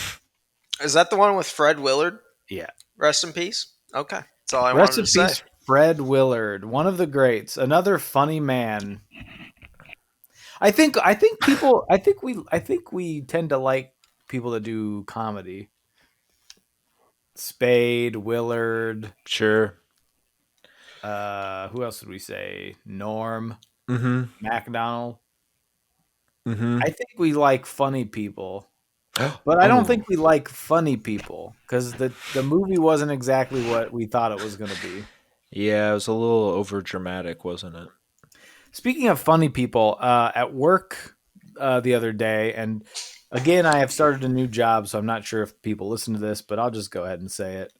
Is that the one with Fred Willard? Yeah. Rest in peace. Okay, that's all I Rest wanted in to say. peace, Fred Willard, one of the greats, another funny man. I think we tend to like people that do comedy. Spade, Willard. Sure. Who else did we say? Norm. Mm-hmm. MacDonald. Mm-hmm. I think we like funny people. But I don't think we like funny people because the movie wasn't exactly what we thought it was going to be. Yeah, it was a little over dramatic, wasn't it? Speaking of funny people, at work the other day, and again, I have started a new job, so I'm not sure if people listen to this, but I'll just go ahead and say it.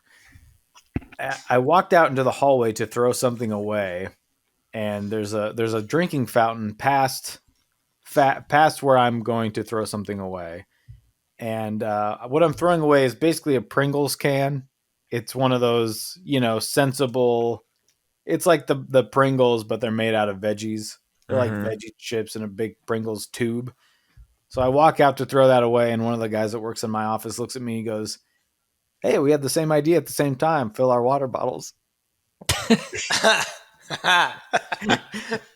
I walked out into the hallway to throw something away, and there's a drinking fountain past where I'm going to throw something away. And what I'm throwing away is basically a Pringles can. It's one of those, sensible. It's like the Pringles, but they're made out of veggies. They're like veggie chips in a big Pringles tube. So I walk out to throw that away, and one of the guys that works in my office looks at me and goes, "Hey, we had the same idea at the same time. Fill our water bottles."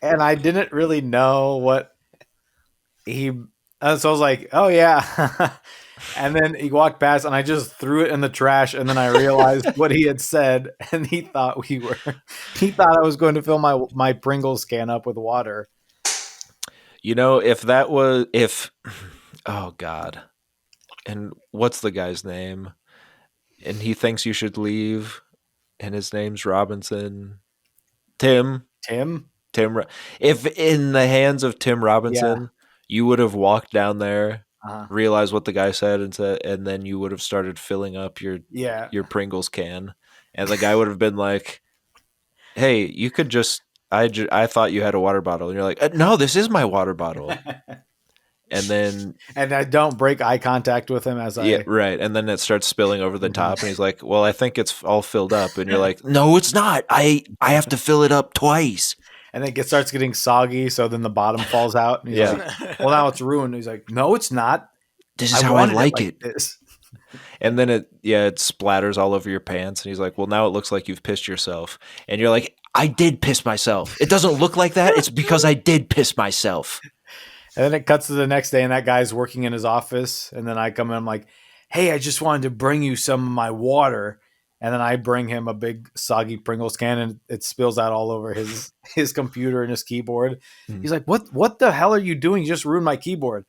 And I didn't really know what he. So I was like, "Oh yeah." And then he walked past, and I just threw it in the trash. And then I realized what he had said, and he thought I was going to fill my Pringles can up with water. Oh God, and what's the guy's name? And he thinks you should leave, and his name's Robinson. Tim. If in the hands of Tim Robinson, you would have walked down there, realized what the guy said, and then you would have started filling up your Pringles can, and the guy would have been like, "Hey, you could just." I thought you had a water bottle, and you're like, "No, this is my water bottle." And I don't break eye contact with him right, and then it starts spilling over the top, and he's like, "Well, I think it's all filled up," and you're like, "No, it's not. I have to fill it up twice." And it starts getting soggy, so then the bottom falls out. And he's like, "Well, now it's ruined." He's like, "No, it's not. This is how I like it." And then it splatters all over your pants, and he's like, "Well, now it looks like you've pissed yourself," and you're like, "I did piss myself. It doesn't look like that. It's because I did piss myself." And then it cuts to the next day, and that guy's working in his office. And then I come in, I'm like, "Hey, I just wanted to bring you some of my water." And then I bring him a big soggy Pringles can, and it spills out all over his computer and his keyboard. Mm-hmm. He's like, "What the hell are you doing? You just ruined my keyboard."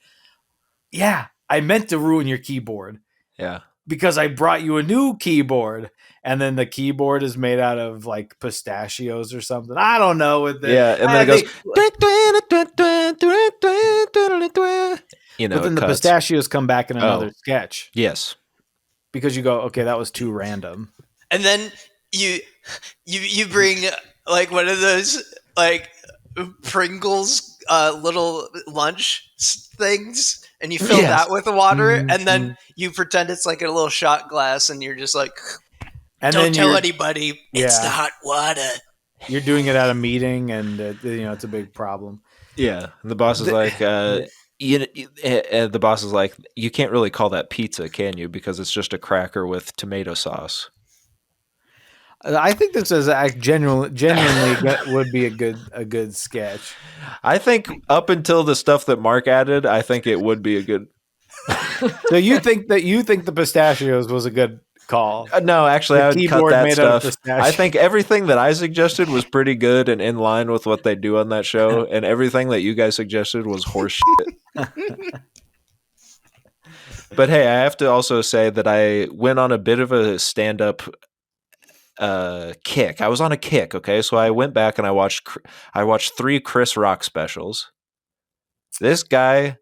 Yeah, I meant to ruin your keyboard. Yeah. Because I brought you a new keyboard. And then the keyboard is made out of like pistachios or something. I don't know. Yeah, and then it goes. But it then the cuts. pistachios come back in another Oh, sketch yes. because you go, okay, that was too random. And then you bring like one of those like Pringles little lunch things, and you fill Yes. that with water, and then Mhm. you pretend it's like a little shot glass, and you're just like, And don't then tell anybody, it's yeah, not water. you're doing it at a meeting, and it's a big problem. Yeah. And the boss is like, the boss is like, you can't really call that pizza, can you? Because it's just a cracker with tomato sauce. I think this is genuinely would be a good sketch. I think up until the stuff that Mark added, I think it would be a good. So you think the pistachios was a good call? No, actually, The I would cut keyboard that made out of stuff. I pistachio. think everything that I suggested was pretty good and in line with what they do on that show, and everything that you guys suggested was horse shit. But hey, I have to also say that I went on a bit of a stand-up kick. I was on a kick, okay? So I went back and I watched 3 Chris Rock specials. This guy,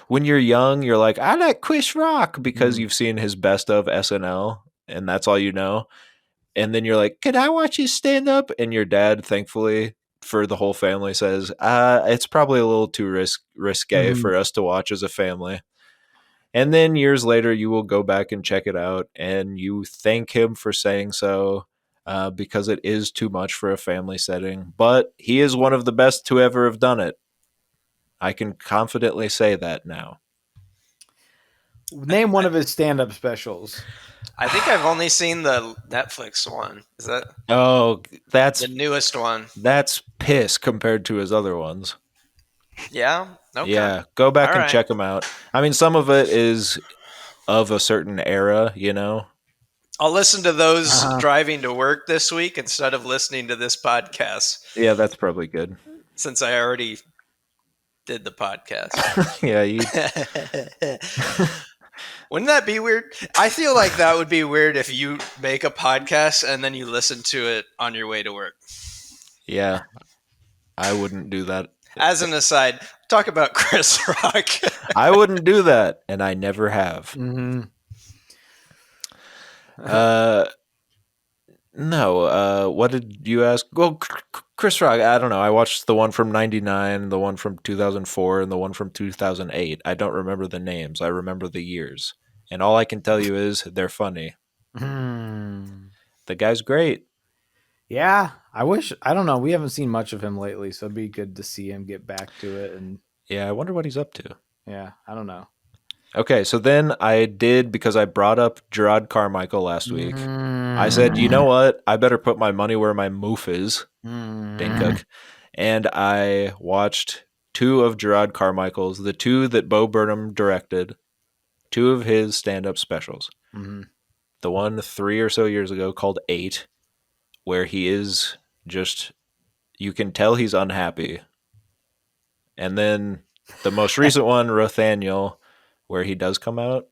when you're young, you're like, I like Chris Rock because Mhm. you've seen his best of SNL and that's all you know. And then you're like, can I watch his stand up? And your dad, thankfully, for the whole family, says, it's probably a little too risque Mhm. for us to watch as a family. And then years later, you will go back and check it out, and you thank him for saying so because it is too much for a family setting. But he is one of the best to ever have done it. I can confidently say that now. Name one of his stand-up specials. I think I've only seen the Netflix one. Is that Oh, the newest one? that's piss compared to his other ones. Yeah. Okay. Yeah, go All back and right. check them out. I mean, some of it is of a certain era, you know. I'll listen to those Uh-huh. driving to work this week instead of listening to this podcast, Yeah, that's probably good. since I already did the podcast. Yeah, you. Wouldn't that be weird? I feel like that would be weird if you make a podcast and then you listen to it on your way to work. Yeah, I wouldn't do that. As an aside, talk about Chris Rock. I wouldn't do that, and I never have. Mhm. Uh, no. What did you ask? Well, Chris Rock. I don't know. I watched the one from '99, the one from 2004, and the one from 2008. I don't remember the names. I remember the years, and all I can tell you is they're funny. Hmm. The guy's great. Yeah, I don't know. We haven't seen much of him lately, so it'd be good to see him get back to it. And Yeah, I wonder what he's up to. yeah, I don't know. Okay, so then I did, because I brought up Gerard Carmichael last week. I said, you know what? I better put my money where my moof is, Dankuk. And I watched 2 of Gerard Carmichael's, the 2 that Bo Burnham directed, 2 of his stand-up specials. Mm-hmm. The one 3 or so years ago called 8, where he is just, you can tell he's unhappy. And then the most recent one, Rothaniel, where he does come out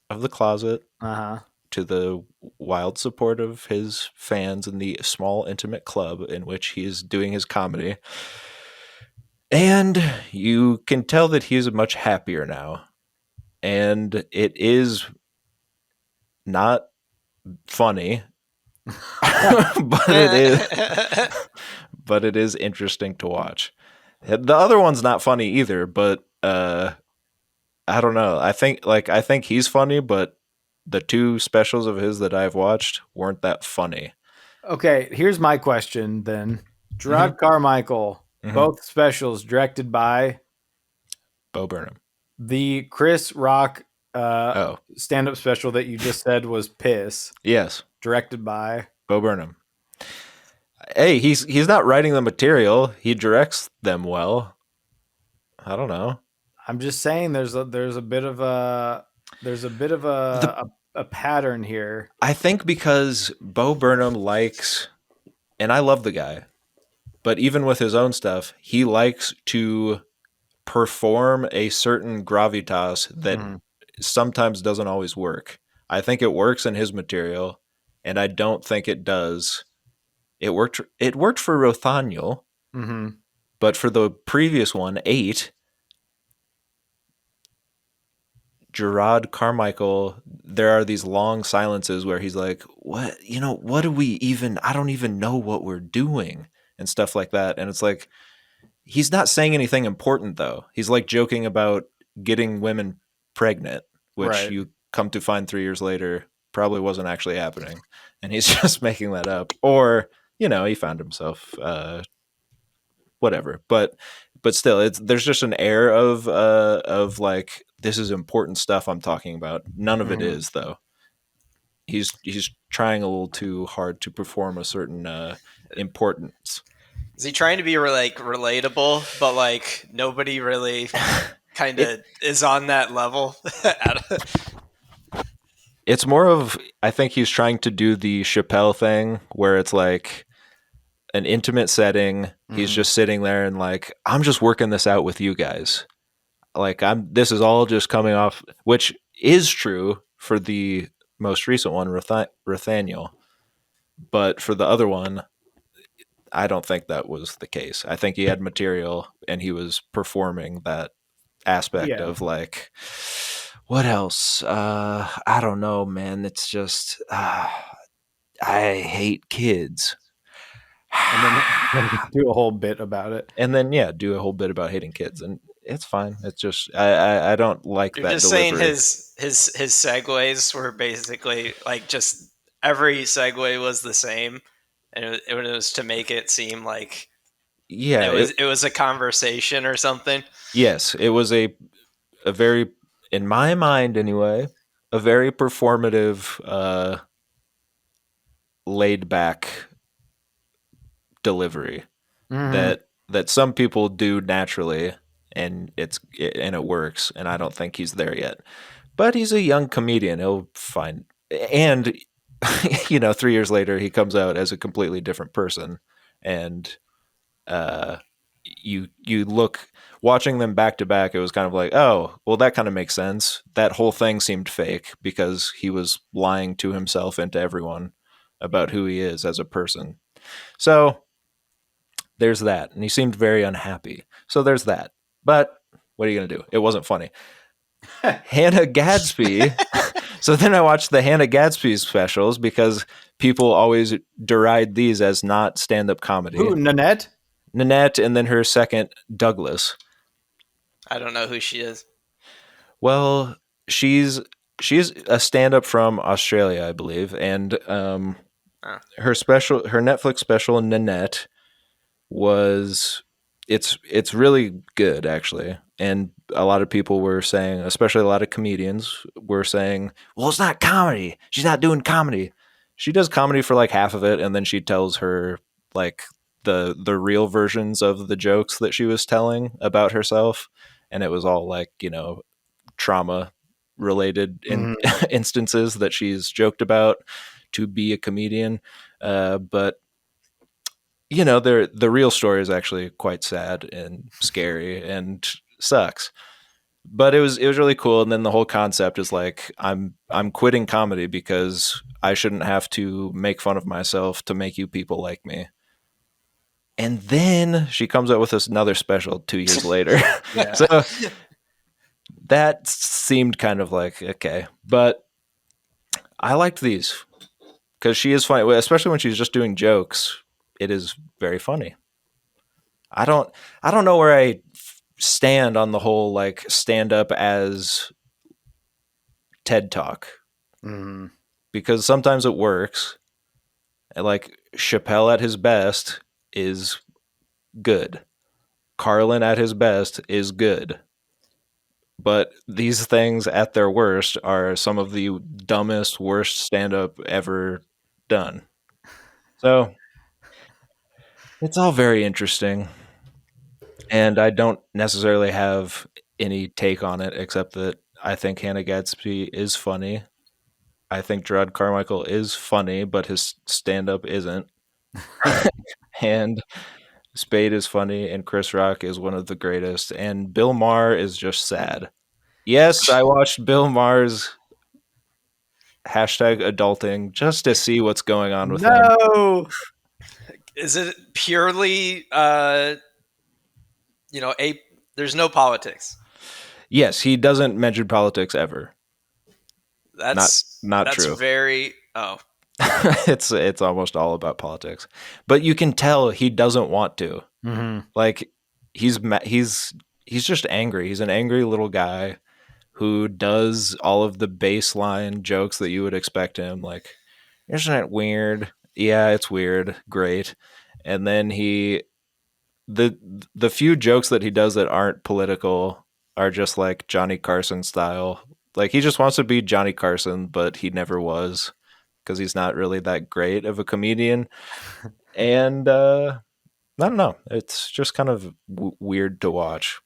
of the closet Uh-huh. to the wild support of his fans in the small, intimate club in which he is doing his comedy. And you can tell that he's much happier now. And it is not funny, but it is interesting to watch. The other one's not funny either, but I don't know. I think he's funny, but the 2 specials of his that I've watched weren't that funny. Okay, here's my question then. Gerard Mhm. Carmichael, Mhm. both specials directed by Bo Burnham. the Chris Rock Oh, stand-up special that you just said was Piss, yes, directed by. Bo Burnham. Hey, he's not writing the material. He directs them well. I don't know. I'm just saying there's a bit of The a pattern here. I think because Bo Burnham likes, and I love the guy, but even with his own stuff, he likes to perform a certain gravitas that Mhm. sometimes doesn't always work. I think it works in his material, and I don't think it does. It worked. It worked for Rothaniel, Mm-hmm. but for the previous one, 8, Gerard Carmichael, there are these long silences where he's like, "What? What do we even? I don't even know what we're doing," and stuff like that. And it's like he's not saying anything important though. He's like joking about getting women pregnant, which Right. you come to find 3 years later probably wasn't actually happening, and he's just making that up. Or he found himself whatever. But still, there's just an air of like this is important stuff I'm talking about. None of it Mhm. is though. He's trying a little too hard to perform a certain importance. Is he trying to be like relatable, but like nobody really kind it of is on that level? it's more of I think he's trying to do the Chappelle thing where it's like an intimate setting. He's Mhm. just sitting there and like I'm just working this out with you guys. Like this is all just coming off, which is true for the most recent one, Rathaniel. But for the other one, I don't think that was the case. I think he had material and he was performing that aspect Yeah. of like, what else? I don't know, man. It's just, I hate kids. And then do a whole bit about it. And then, yeah, do a whole bit about hating kids. And it's fine. It's just, I don't like You're that just saying delivery. his segues were basically like just every segue was the same, and it was to make it seem like Yeah. it was a conversation or something. Yes. It was a very, in my mind anyway, a very performative, laid back delivery Mhm. that some people do naturally, and it works. And I don't think he's there yet. But he's a young comedian. He'll find and 3 years later he comes out as a completely different person, and uh, you look watching them back to back. It was kind of like, oh, well, that kind of makes sense. That whole thing seemed fake because he was lying to himself and to everyone about who he is as a person. So there's that, and he seemed very unhappy. So there's that. But what are you gonna do? It wasn't funny. Hannah Gadsby. So then I watched the Hannah Gadsby specials because people always deride these as not stand-up comedy. Who, Nanette? Nanette, and then her second, Douglas. I don't know who she is. Well, she's she's a stand-up from Australia, I believe, and Oh. her Netflix special, Nanette, was it's really good actually. And a lot of people were saying, especially a lot of comedians were saying, well, it's not comedy, she's not doing comedy. She does comedy for like half of it, and then she tells her like the real versions of the jokes that she was telling about herself, and it was all like trauma related Mhm. instances that she's joked about to be a comedian. But the real story is actually quite sad and scary and sucks. But it was really cool, and then the whole concept is like I'm quitting comedy because I shouldn't have to make fun of myself to make you people like me. And then she comes out with another special 2 years later. Yeah. So that seemed kind of like okay, but I liked these because she is funny, especially when she's just doing jokes. It is very funny. I don't I don't know where I stand on the whole like stand up as TED Talk, Mhm. because sometimes it works. Like Chappelle at his best is good. Carlin at his best is good. But these things at their worst are some of the dumbest, worst stand up ever done. So it's all very interesting. And I don't necessarily have any take on it except that I think Hannah Gadsby is funny. I think Gerard Carmichael is funny, but his stand up isn't. And Spade is funny, and Chris Rock is one of the greatest. And Bill Maher is just sad. Yes, I watched Bill Maher's #adulting just to see what's going on with him. No. Is it purely a there's no politics? Yes, he doesn't mention politics ever. Not That's true. very It's almost all about politics, but you can tell he doesn't want to. Mm-hmm. Like he's just angry. He's an angry little guy who does all of the baseline jokes that you would expect him. Like, isn't it weird? Yeah, it's weird. Great. And then the the few jokes that he does that aren't political are just like Johnny Carson style. Like he just wants to be Johnny Carson, but he never was because he's not really that great of a comedian. And I don't know. It's just kind of weird to watch.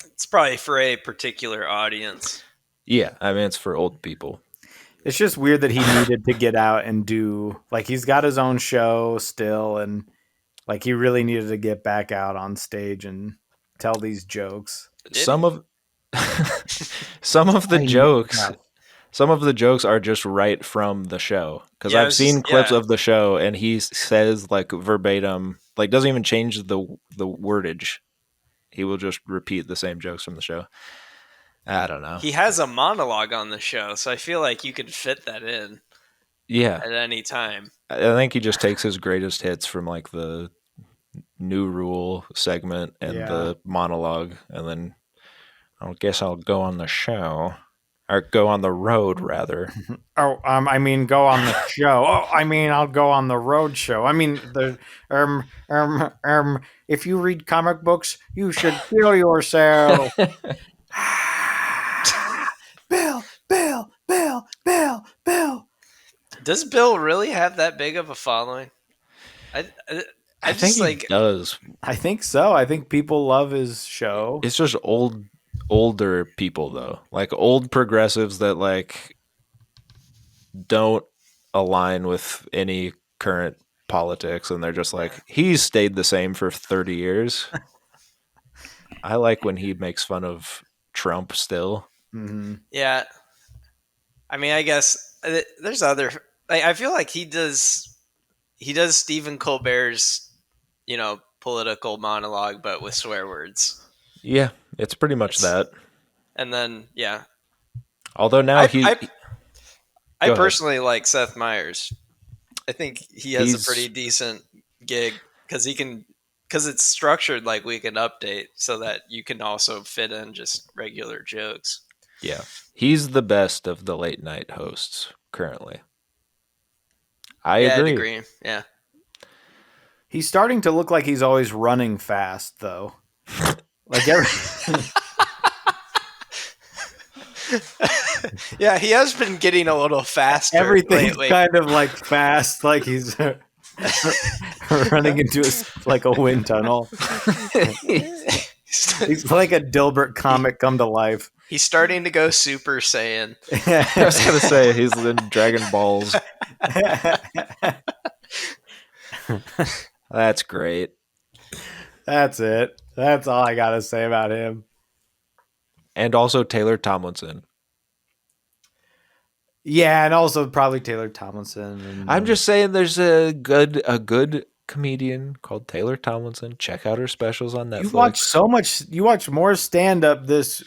it's probably for a particular audience. Yeah, I mean it's for old people. It's just weird that he needed to get out and do, like, he's got his own show still, and like he really needed to get back out on stage and tell these jokes. Did Some he? of some of the I mean, jokes yeah. some of the jokes are just right from the show because Yeah, I I've was just seen clips yeah. of the show and he says like verbatim, like doesn't even change the wordage. He will just repeat the same jokes from the show. I don't know. He has a monologue on the show, so I feel like you could fit that in Yeah, at any time. I think he just takes his greatest hits from like the New Rule segment and Yeah. the monologue, and then I guess I'll go on the show or go on the road rather. Oh, I mean, go on the show. Oh, I mean, I'll go on the road show. I mean, if you read comic books, you should kill yourself. Bill, Bill, Bill, Bill, Bill. Does Bill really have that big of a following? I I think just he like does. I think so. I think people love his show. It's just older people though, like old progressives that like don't align with any current politics, and they're just like he's stayed the same for 30 years. I like when he makes fun of Trump still. Mm-hmm. yeah. I mean, I guess there's other. I feel like he does Stephen Colbert's political monologue, but with swear words. Yeah, it's pretty much It's, that. and then yeah, Although now I I, I go ahead. personally like Seth Meyers. I think he has a pretty He's decent gig because it's structured like we can update so that you can also fit in just regular jokes. Yeah, he's the best of the late night hosts currently. I Yeah, I'd agree. agree. Yeah. He's starting to look like he's always running fast, though. Like Yeah, he has been getting a little faster everything's lately. kind of like fast, like he's running into a wind tunnel. He's like a Dilbert comic come to life. He's starting to go Super Saiyan. I was gonna say he's in Dragon Balls. That's great. That's it. That's all I gotta say about him. And also Taylor Tomlinson. Yeah, and also probably Taylor Tomlinson. And, I'm just saying there's a good comedian called Taylor Tomlinson. Check out her specials on Netflix. you watch so much. You watch more stand up this.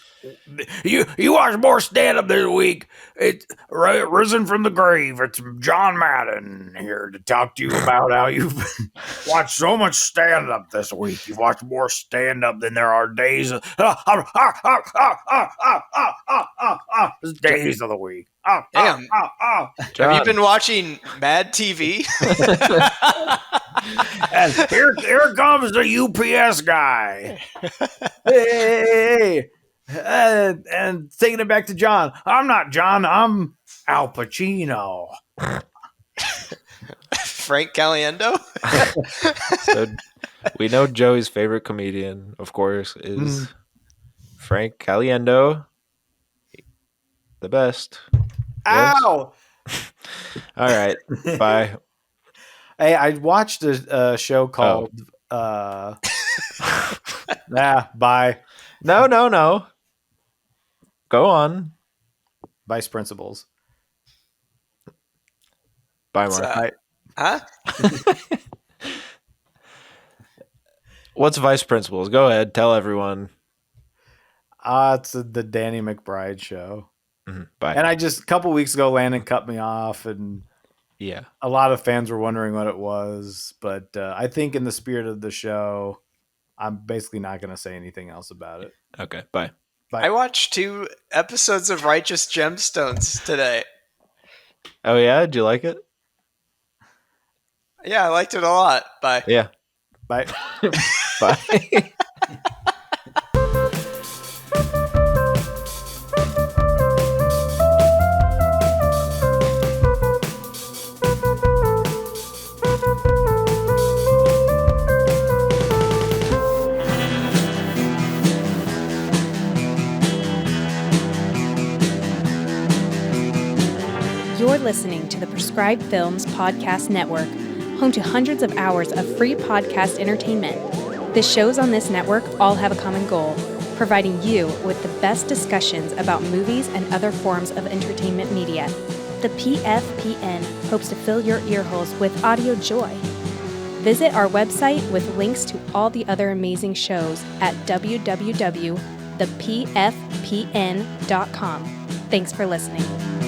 You watch more stand up this week. It's risen from the grave. It's John Madden here to talk to you about how you've watched so much stand up this week. You've watched more stand up than there are days of days of the week. Damn. Have John. you been watching Mad TV? And here comes the UPS guy. Hey. And taking it back to John. I'm not John. I'm Al Pacino. Frank Caliendo? So we know Joey's favorite comedian, of course, is Frank Caliendo. The best. Yes? Ow! All right. Bye. Hey, I watched a show called Bye. No. Go on. Vice Principals. Bye, What's Mark. that? Huh? What's Vice Principals? Go ahead. Tell everyone. It's the Danny McBride show. Bye. And a couple weeks ago, Landon cut me off, and Yeah. a lot of fans were wondering what it was. But I think in the spirit of the show, I'm basically not going to say anything else about it. Okay. Bye. Bye. I watched 2 episodes of Righteous Gemstones today. Oh yeah, did you like it? Yeah, I liked it a lot. Bye. Yeah. Bye. Bye. You're listening to the Prescribed Films Podcast Network, home to hundreds of hours of free podcast entertainment. The shows on this network all have a common goal, providing you with the best discussions about movies and other forms of entertainment media. The PFPN hopes to fill your earholes with audio joy. Visit our website with links to all the other amazing shows at www.thepfpn.com. Thanks for listening.